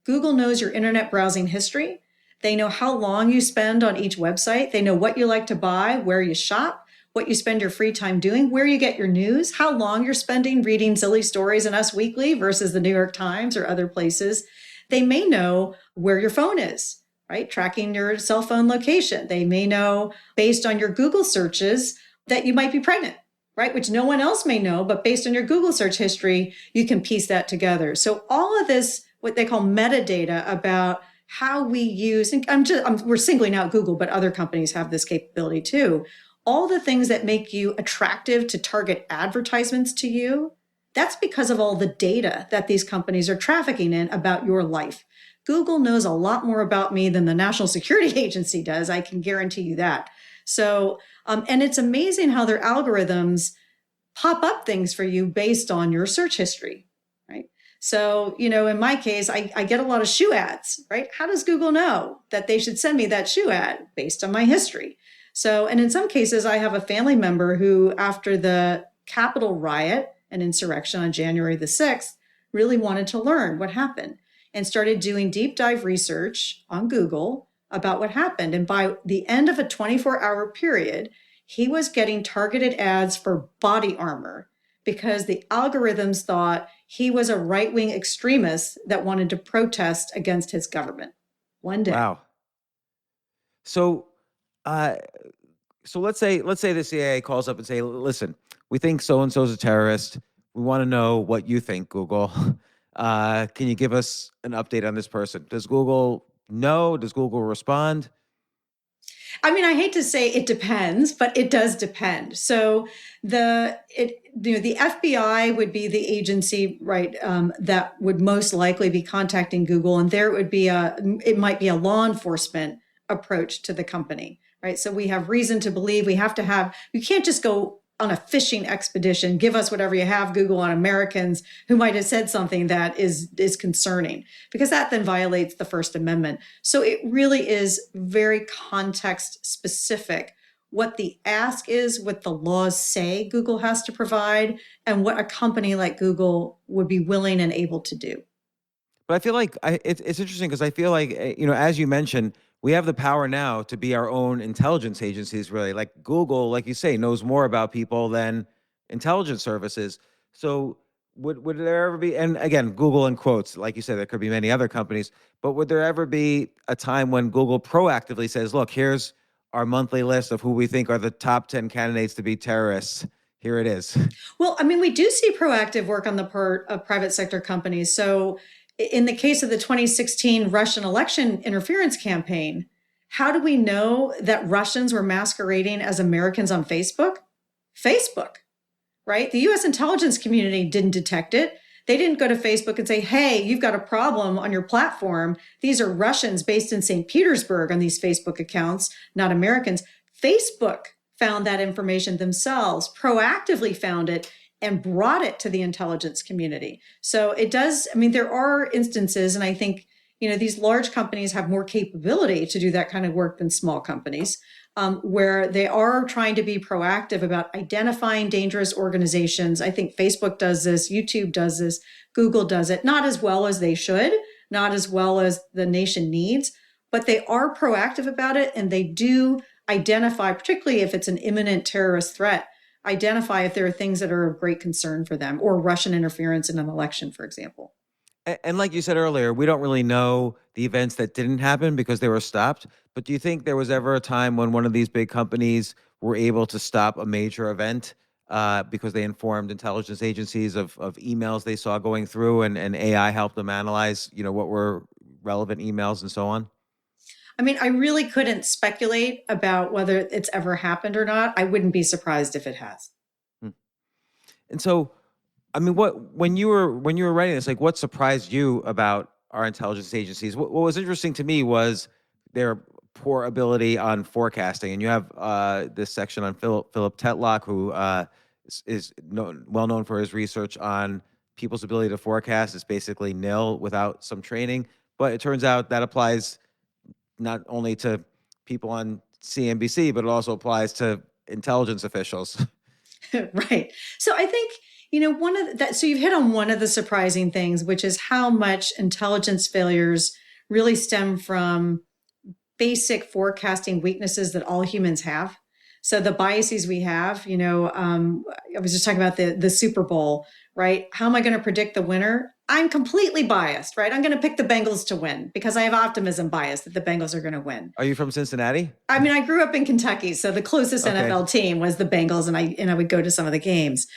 Google knows your internet browsing history. They know how long you spend on each website. They know what you like to buy, where you shop, what you spend your free time doing, where you get your news, how long you're spending reading silly stories in Us Weekly versus the New York Times or other places. They may know where your phone is, right? Tracking your cell phone location. They may know based on your Google searches that you might be pregnant, right? Which no one else may know, but based on your Google search history, you can piece that together. So all of this, what they call metadata about how we use, and we're singling out Google, but other companies have this capability too. All the things that make you attractive to target advertisements to you, that's because of all the data that these companies are trafficking in about your life. Google knows a lot more about me than the National Security Agency does. I can guarantee you that. So, and it's amazing how their algorithms pop up things for you based on your search history, right? So, in my case, I get a lot of shoe ads, right? How does Google know that they should send me that shoe ad? Based on my history. So, and in some cases, I have a family member who, after the Capitol riot and insurrection on January the 6th, really wanted to learn what happened and started doing deep dive research on Google about what happened. And by the end of a 24-hour period, he was getting targeted ads for body armor because the algorithms thought he was a right-wing extremist that wanted to protest against his government. One day. Wow. So, so let's say the CIA calls up and say, listen, we think so-and-so's a terrorist. We want to know what you think, Google. Can you give us an update on this person? Does Google know? Does Google respond? I mean, I hate to say it depends, but it does depend. So the FBI would be the agency, right, that would most likely be contacting Google, and there it might be a law enforcement approach to the company, right? So we have reason to believe you can't just go on a fishing expedition, give us whatever you have, Google, on Americans who might have said something that is concerning, because that then violates the First Amendment. So it really is very context specific what the ask is, what the laws say Google has to provide, and what a company like Google would be willing and able to do. But I feel like it's interesting because I feel like, as you mentioned, we have the power now to be our own intelligence agencies, really. Like Google, like you say, knows more about people than intelligence services. So would there ever be, and again, Google in quotes, like you said, there could be many other companies, but would there ever be a time when Google proactively says, look, here's our monthly list of who we think are the top 10 candidates to be terrorists? Here it is. Well, I mean, we do see proactive work on the part of private sector companies. So in the case of the 2016 Russian election interference campaign, how do we know that Russians were masquerading as Americans on Facebook? Facebook, right? The US intelligence community didn't detect it. They didn't go to Facebook and say, hey, you've got a problem on your platform. These are Russians based in St. Petersburg on these Facebook accounts, not Americans. Facebook found that information themselves, proactively found it, and brought it to the intelligence community. So it does, I mean, there are instances, and I think, these large companies have more capability to do that kind of work than small companies, where they are trying to be proactive about identifying dangerous organizations. I think Facebook does this, YouTube does this, Google does it, not as well as they should, not as well as the nation needs, but they are proactive about it, and they do identify, particularly if it's an imminent terrorist threat, identify if there are things that are of great concern for them, or Russian interference in an election, for example. And like you said earlier, we don't really know the events that didn't happen because they were stopped. But do you think there was ever a time when one of these big companies were able to stop a major event because they informed intelligence agencies of emails they saw going through, and AI helped them analyze, what were relevant emails and so on? I mean, I really couldn't speculate about whether it's ever happened or not. I wouldn't be surprised if it has. And so, I mean, when you were writing this, like, what surprised you about our intelligence agencies? What was interesting to me was their poor ability on forecasting. And you have this section on Philip Tetlock, who is well known for his research on people's ability to forecast. It's basically nil without some training. But it turns out that applies not only to people on CNBC, but it also applies to intelligence officials. Right. So I think, so you've hit on one of the surprising things, which is how much intelligence failures really stem from basic forecasting weaknesses that all humans have. So the biases we have, I was just talking about the Super Bowl, right? How am I going to predict the winner? I'm completely biased, right? I'm going to pick the Bengals to win because I have optimism bias that the Bengals are going to win. Are you from Cincinnati? I mean, I grew up in Kentucky, so the closest NFL team was the Bengals, and I would go to some of the games.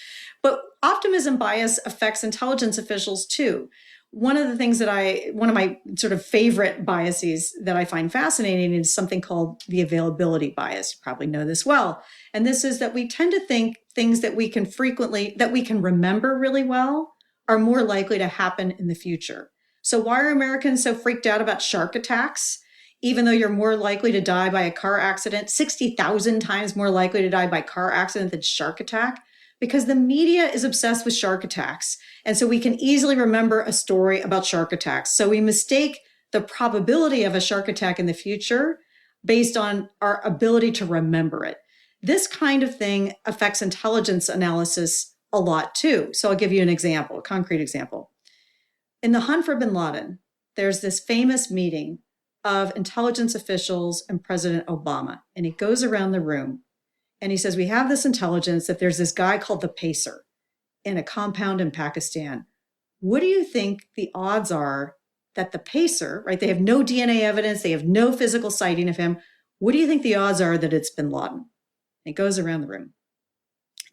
But optimism bias affects intelligence officials too. One of my sort of favorite biases that I find fascinating is something called the availability bias. You probably know this well. And this is that we tend to think things that we can remember really well are more likely to happen in the future. So why are Americans so freaked out about shark attacks? Even though you're more likely to die by a car accident, 60,000 times more likely to die by car accident than shark attack, because the media is obsessed with shark attacks. And so we can easily remember a story about shark attacks. So we mistake the probability of a shark attack in the future based on our ability to remember it. This kind of thing affects intelligence analysis a lot too. So I'll give you an example, a concrete example. In the hunt for bin Laden, there's this famous meeting of intelligence officials and President Obama. And he goes around the room and he says, we have this intelligence that there's this guy called the Pacer in a compound in Pakistan. What do you think the odds are that the Pacer, right? They have no DNA evidence. They have no physical sighting of him. What do you think the odds are that it's bin Laden? And it goes around the room.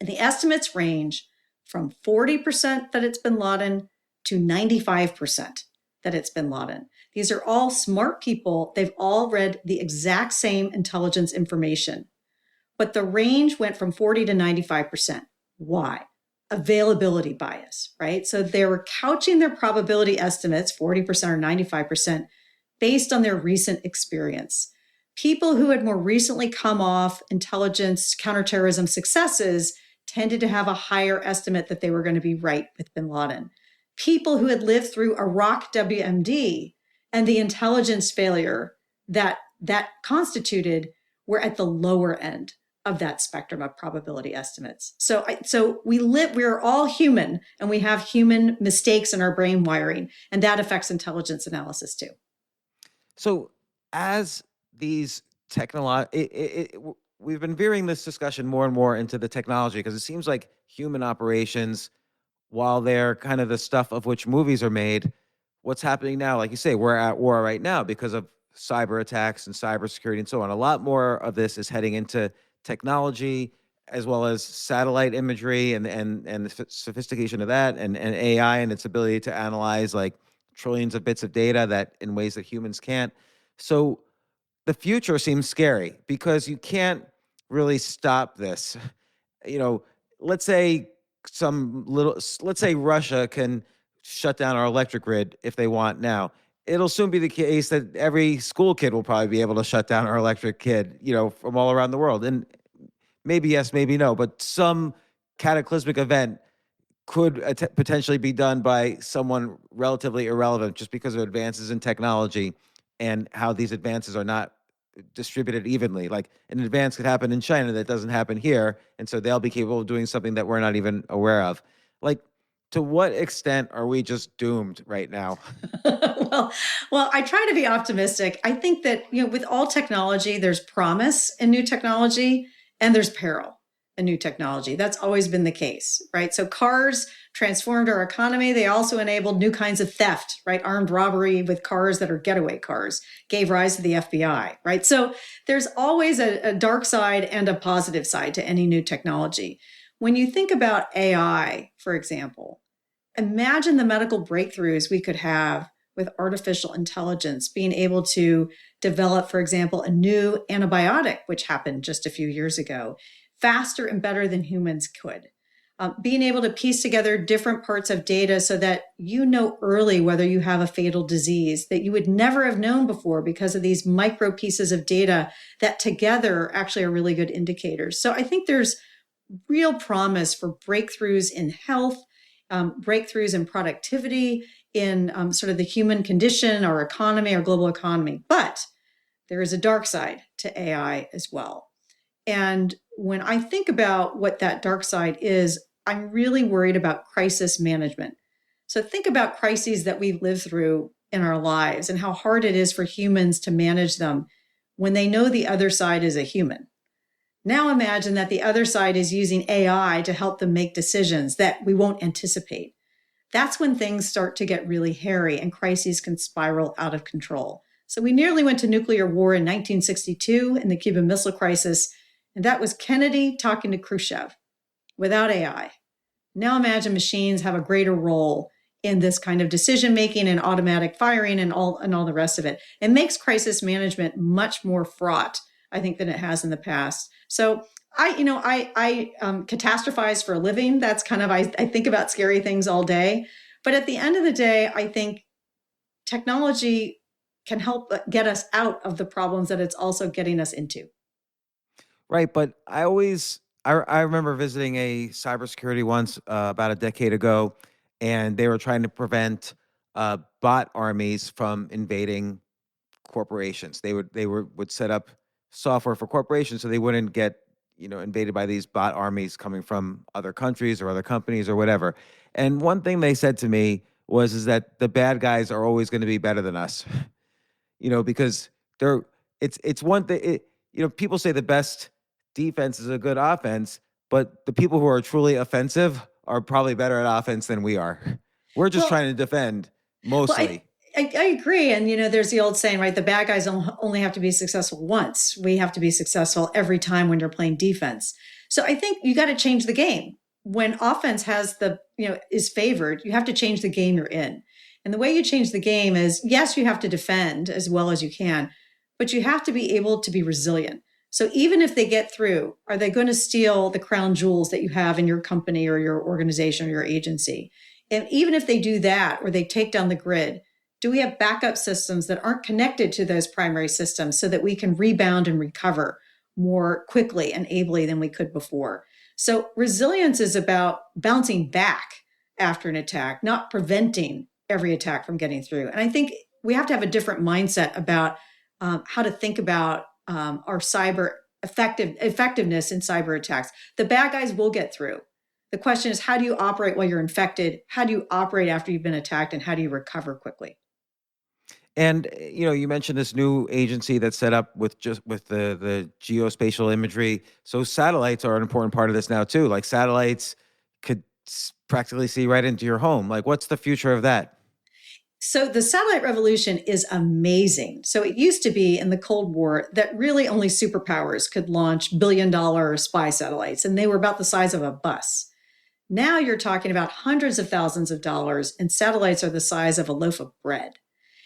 And the estimates range from 40% that it's bin Laden to 95% that it's bin Laden. These are all smart people. They've all read the exact same intelligence information, but the range went from 40 to 95%. Why? Availability bias, right? So they were couching their probability estimates, 40% or 95%, based on their recent experience. People who had more recently come off intelligence counterterrorism successes tended to have a higher estimate that they were going to be right with bin Laden. People who had lived through Iraq WMD and the intelligence failure that constituted were at the lower end of that spectrum of probability estimates. So we're all human, and we have human mistakes in our brain wiring, and that affects intelligence analysis too. So as these we've been veering this discussion more and more into the technology, because it seems like human operations, while they're kind of the stuff of which movies are made, what's happening now, like you say, we're at war right now because of cyber attacks and cybersecurity and so on. A lot more of this is heading into technology, as well as satellite imagery and the sophistication of that, and AI and its ability to analyze like trillions of bits of data that in ways that humans can't. So the future seems scary because you can't really stop this. Let's say Russia can shut down our electric grid if they want now. It'll soon be the case that every school kid will probably be able to shut down our electric kid, from all around the world. And maybe yes, maybe no, but some cataclysmic event could potentially be done by someone relatively irrelevant just because of advances in technology and how these advances are not distributed evenly. Like an advance could happen in China that doesn't happen here, and so they'll be capable of doing something that we're not even aware of. Like, to what extent are we just doomed right now? Well, I try to be optimistic. I think that, with all technology, there's promise in new technology and there's peril in new technology. That's always been the case, right? So cars transformed our economy. They also enabled new kinds of theft, right? Armed robbery with cars that are getaway cars gave rise to the FBI, right? So there's always a dark side and a positive side to any new technology. When you think about AI, for example, imagine the medical breakthroughs we could have with artificial intelligence, being able to develop, for example, a new antibiotic, which happened just a few years ago, faster and better than humans could. Being able to piece together different parts of data so that early whether you have a fatal disease that you would never have known before because of these micro pieces of data that together actually are really good indicators. So I think there's real promise for breakthroughs in health, breakthroughs in productivity, in sort of the human condition, our economy, our global economy. But there is a dark side to AI as well. And when I think about what that dark side is, I'm really worried about crisis management. So think about crises that we've lived through in our lives and how hard it is for humans to manage them when they know the other side is a human. Now imagine that the other side is using AI to help them make decisions that we won't anticipate. That's when things start to get really hairy and crises can spiral out of control. So we nearly went to nuclear war in 1962 in the Cuban Missile Crisis, and that was Kennedy talking to Khrushchev without AI. Now imagine machines have a greater role in this kind of decision-making and automatic firing and all the rest of it. It makes crisis management much more fraught, I think, than it has in the past. So I catastrophize for a living. That's kind of, I think about scary things all day. But at the end of the day, I think technology can help get us out of the problems that it's also getting us into. Right, but I remember visiting a cybersecurity once about a decade ago, and they were trying to prevent bot armies from invading corporations. Would set up software for corporations so they wouldn't get invaded by these bot armies coming from other countries or other companies or whatever. And one thing they said to me was is that the bad guys are always going to be better than us. Because they're it's one thing. People say the best defense is a good offense, but the people who are truly offensive are probably better at offense than we are. We're just Well, trying to defend well, mostly. I agree. And, there's the old saying, right? The bad guys only have to be successful once. We have to be successful every time when you're playing defense. So I think you got to change the game. When offense is favored, you have to change the game you're in. And the way you change the game is, yes, you have to defend as well as you can, but you have to be able to be resilient. So even if they get through, are they going to steal the crown jewels that you have in your company or your organization or your agency? And even if they do that, or they take down the grid, do we have backup systems that aren't connected to those primary systems so that we can rebound and recover more quickly and ably than we could before? So resilience is about bouncing back after an attack, not preventing every attack from getting through. And I think we have to have a different mindset about how to think about our cyber effectiveness in cyber attacks. The bad guys will get through. The question is, how do you operate while you're infected? How do you operate after you've been attacked? And how do you recover quickly? And you mentioned this new agency that's set up with the geospatial imagery. So satellites are an important part of this now too. Like satellites could practically see right into your home. Like, what's the future of that? So the satellite revolution is amazing. So it used to be in the Cold War that really only superpowers could launch billion-dollar spy satellites, and they were about the size of a bus. Now you're talking about hundreds of thousands of dollars, and satellites are the size of a loaf of bread.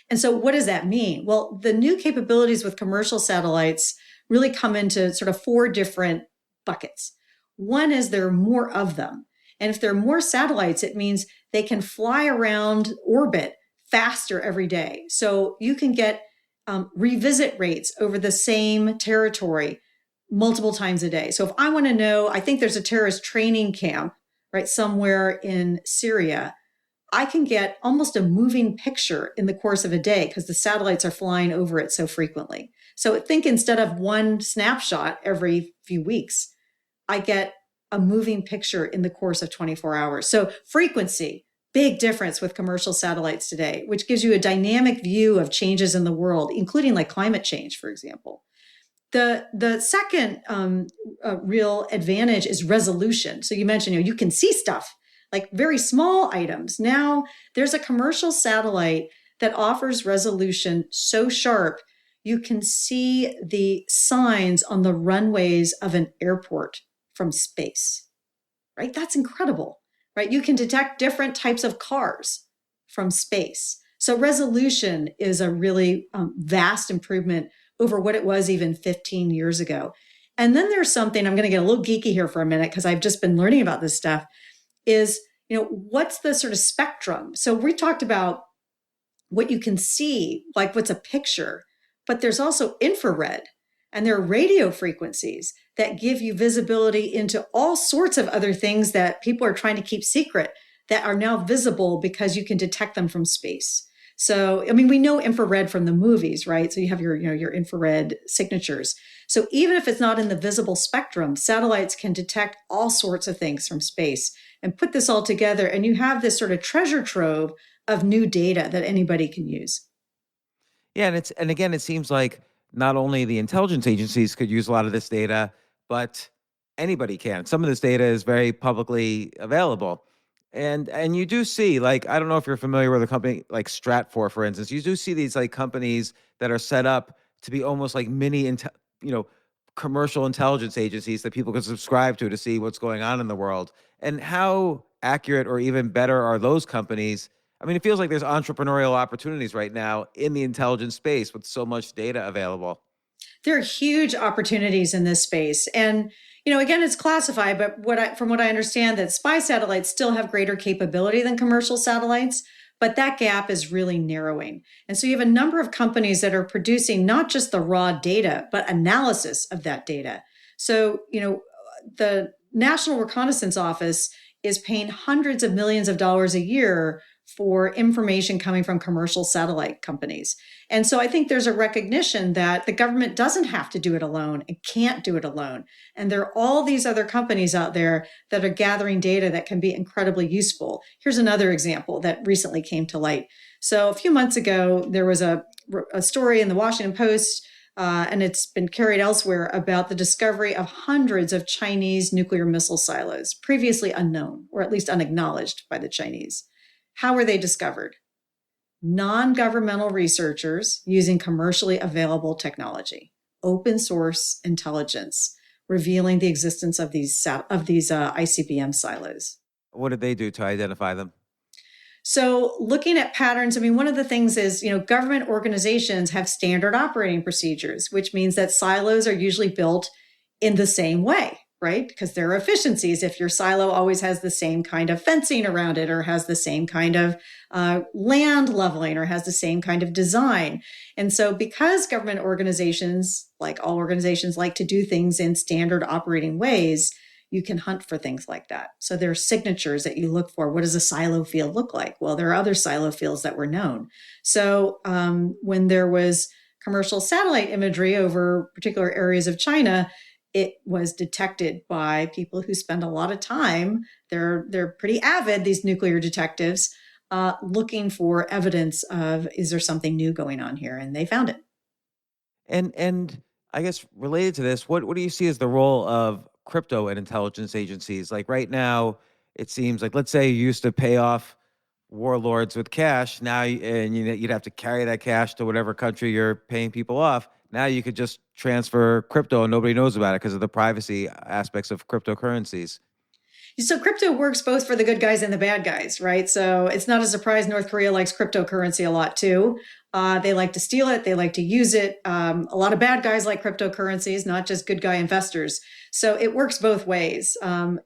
And so what does that mean? Well, the new capabilities with commercial satellites really come into sort of four different buckets. One is there are more of them. And if there are more satellites, it means they can fly around orbit faster every day. So you can get revisit rates over the same territory multiple times a day. So if I want to know, I think there's a terrorist training camp, right, somewhere in Syria, I can get almost a moving picture in the course of a day because the satellites are flying over it so frequently. So think instead of one snapshot every few weeks, I get a moving picture in the course of 24 hours. So frequency, big difference with commercial satellites today, which gives you a dynamic view of changes in the world, including like climate change, for example. The second real advantage is resolution. So you mentioned, you can see stuff like very small items. Now there's a commercial satellite that offers resolution so sharp, you can see the signs on the runways of an airport from space, right? That's incredible, right? You can detect different types of cars from space. So resolution is a really vast improvement over what it was even 15 years ago. And then there's something, I'm going to get a little geeky here for a minute because I've just been learning about this stuff, is, what's the sort of spectrum? So we talked about what you can see, like what's a picture, but there's also infrared and there are radio frequencies that give you visibility into all sorts of other things that people are trying to keep secret that are now visible because you can detect them from space. So, we know infrared from the movies, right? So you have your infrared signatures. So even if it's not in the visible spectrum, satellites can detect all sorts of things from space and put this all together. And you have this sort of treasure trove of new data that anybody can use. Yeah, and again, it seems like not only the intelligence agencies could use a lot of this data, but anybody can. Some of this data is very publicly available. And you do see, like, I don't know if you're familiar with a company like Stratfor, for instance. You do see these like companies that are set up to be almost like mini, commercial intelligence agencies that people can subscribe to see what's going on in the world. And how accurate or even better are those companies? It feels like there's entrepreneurial opportunities right now in the intelligence space with so much data available. There are huge opportunities in this space. And again, it's classified, but from what I understand, that spy satellites still have greater capability than commercial satellites, But that gap is really narrowing. And so you have a number of companies that are producing not just the raw data, but analysis of that data. So, the National Reconnaissance Office is paying hundreds of millions of dollars a year for information coming from commercial satellite companies. And so I think there's a recognition that the government doesn't have to do it alone and can't do it alone. And there are all these other companies out there that are gathering data that can be incredibly useful. Here's another example that recently came to light. So a few months ago, there was a story in the Washington Post, and it's been carried elsewhere, about the discovery of hundreds of Chinese nuclear missile silos, previously unknown, or at least unacknowledged by the Chinese. How were they discovered? Non-governmental researchers using commercially available technology, open source intelligence, revealing the existence of these ICBM silos. What did they do to identify them? So looking at patterns, one of the things is, government organizations have standard operating procedures, which means that silos are usually built in the same way, right? Because there are efficiencies. If your silo always has the same kind of fencing around it, or has the same kind of land leveling, or has the same kind of design. And so because government organizations, like all organizations, like to do things in standard operating ways, you can hunt for things like that. So there are signatures that you look for. What does a silo field look like? Well, there are other silo fields that were known. So when there was commercial satellite imagery over particular areas of China, it was detected by people who spend a lot of time. They're pretty avid, these nuclear detectives, looking for evidence of, is there something new going on here? And they found it. And I guess related to this, what do you see as the role of crypto and intelligence agencies? Like right now, it seems like, let's say you used to pay off warlords with cash. Now, you'd have to carry that cash to whatever country you're paying people off. Now you could just transfer crypto and nobody knows about it because of the privacy aspects of cryptocurrencies. So crypto works both for the good guys and the bad guys, right? So it's not a surprise North Korea likes cryptocurrency a lot too. They like to steal it. They like to use it. A lot of bad guys like cryptocurrencies, not just good guy investors. So it works both ways. And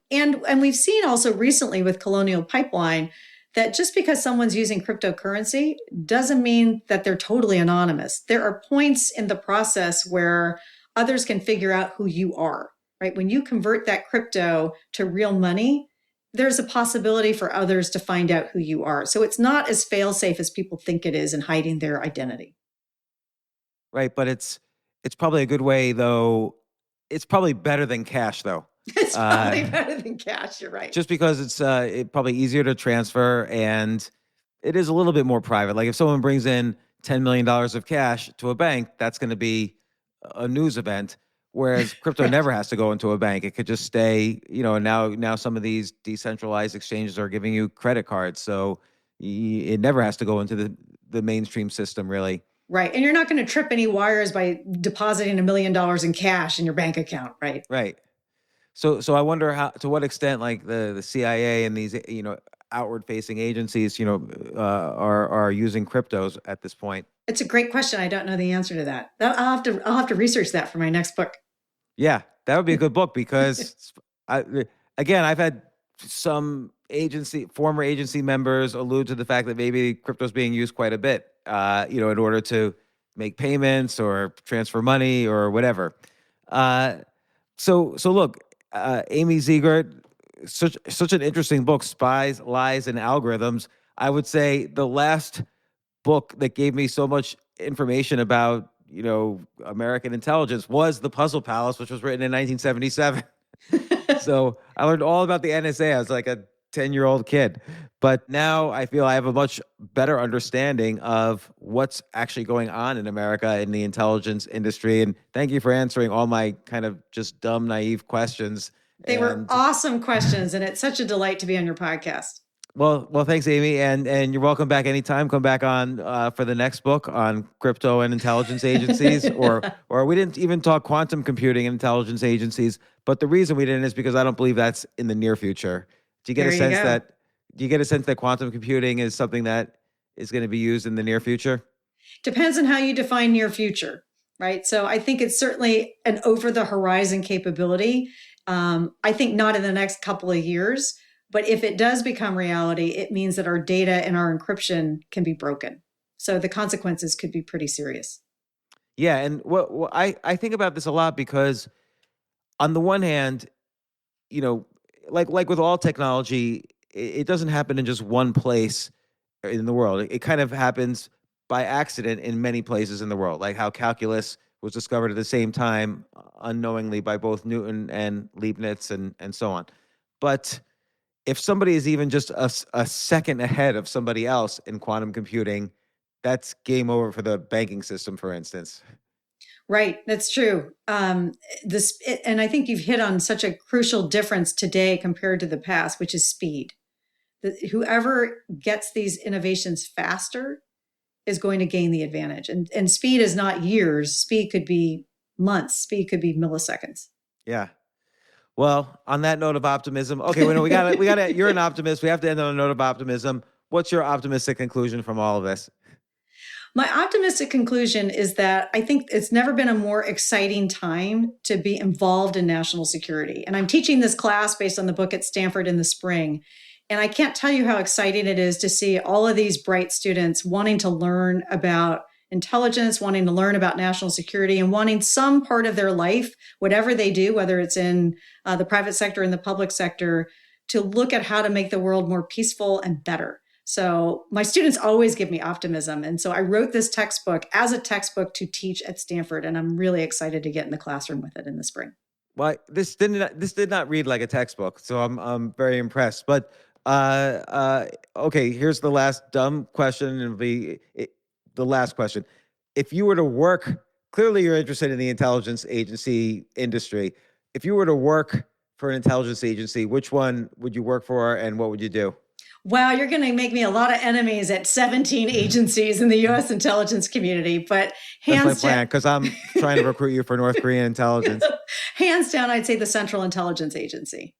we've seen also recently with Colonial Pipeline that just because someone's using cryptocurrency doesn't mean that they're totally anonymous. There are points in the process where others can figure out who you are, right? When you convert that crypto to real money, there's a possibility for others to find out who you are. So it's not as fail-safe as people think it is in hiding their identity. Right, but it's probably a good way, though. It's probably better than cash, though. It's probably better than cash, you're right. Just because it's probably easier to transfer and it is a little bit more private. Like if someone brings in $10 million of cash to a bank, that's going to be a news event. Whereas crypto never has to go into a bank. It could just stay, now some of these decentralized exchanges are giving you credit cards. So it never has to go into the mainstream system, really. Right. And you're not going to trip any wires by depositing $1 million in cash in your bank account, right? Right. So I wonder to what extent, like the CIA and these, outward facing agencies, are using cryptos at this point. It's a great question. I don't know the answer to that. I'll have to research that for my next book. Yeah, that would be a good book because I've had some former agency members allude to the fact that maybe crypto is being used quite a bit, in order to make payments or transfer money or whatever. So look, Amy Zegart, such an interesting book, Spies, Lies, and Algorithms. I would say the last book that gave me so much information about, American intelligence was The Puzzle Palace, which was written in 1977. So I learned all about the NSA. I was like a 10-year-old kid. But now I feel I have a much better understanding of what's actually going on in America in the intelligence industry. And thank you for answering all my kind of just dumb, naive questions. They were awesome questions, and it's such a delight to be on your podcast. Well, thanks, Amy, and you're welcome back anytime. Come back on for the next book on crypto and intelligence agencies, or we didn't even talk quantum computing and intelligence agencies. But the reason we didn't is because I don't believe that's in the near future. Do you get a sense that quantum computing is something that is going to be used in the near future? Depends on how you define near future, right? So I think it's certainly an over the horizon capability. I think not in the next couple of years. But if it does become reality, it means that our data and our encryption can be broken. So the consequences could be pretty serious. Yeah, and I think about this a lot because on the one hand, like with all technology, it doesn't happen in just one place in the world. It kind of happens by accident in many places in the world, like how calculus was discovered at the same time unknowingly by both Newton and Leibniz and so on. But if somebody is even just a second ahead of somebody else in quantum computing, that's game over for the banking system, for instance. Right, that's true. And I think you've hit on such a crucial difference today compared to the past, which is speed. Whoever gets these innovations faster is going to gain the advantage. And speed is not years. Speed could be months. Speed could be milliseconds. Yeah. Well, on that note of optimism, okay, we got to. You're an optimist. We have to end on a note of optimism. What's your optimistic conclusion from all of this? My optimistic conclusion is that I think it's never been a more exciting time to be involved in national security. And I'm teaching this class based on the book at Stanford in the spring. And I can't tell you how exciting it is to see all of these bright students wanting to learn about intelligence, wanting to learn about national security, and wanting some part of their life, whatever they do, whether it's in the private sector and the public sector, to look at how to make the world more peaceful and better. So my students always give me optimism. And so I wrote this textbook as a textbook to teach at Stanford, and I'm really excited to get in the classroom with it in the spring. Well, this did not read like a textbook, so I'm very impressed. But okay, here's the last dumb question, and it'll be the last question. If you were to work, clearly you're interested in the intelligence agency industry. If you were to work for an intelligence agency, which one would you work for, and what would you do? Wow, you're going to make me a lot of enemies at 17 agencies in the U.S. intelligence community, but hands That's my plan, because I'm trying to recruit you for North Korean intelligence. Hands down, I'd say the Central Intelligence Agency.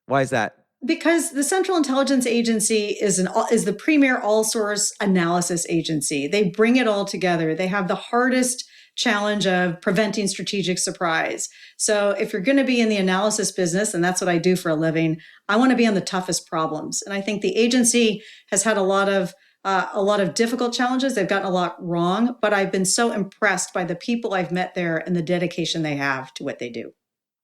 Why is that? Because the Central Intelligence Agency is the premier all-source analysis agency. They bring it all together. They have the hardest challenge of preventing strategic surprise. So if you're going to be in the analysis business, and that's what I do for a living, I want to be on the toughest problems. And I think the agency has had a lot of difficult challenges. They've gotten a lot wrong, but I've been so impressed by the people I've met there and the dedication they have to what they do.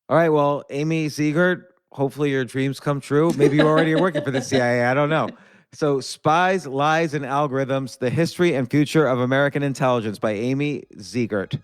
All right. Well, Amy Zegart, hopefully your dreams come true. maybe you already are working for the CIA. I don't know. So Spies, Lies, and Algorithms, The History and Future of American Intelligence by Amy Zegart.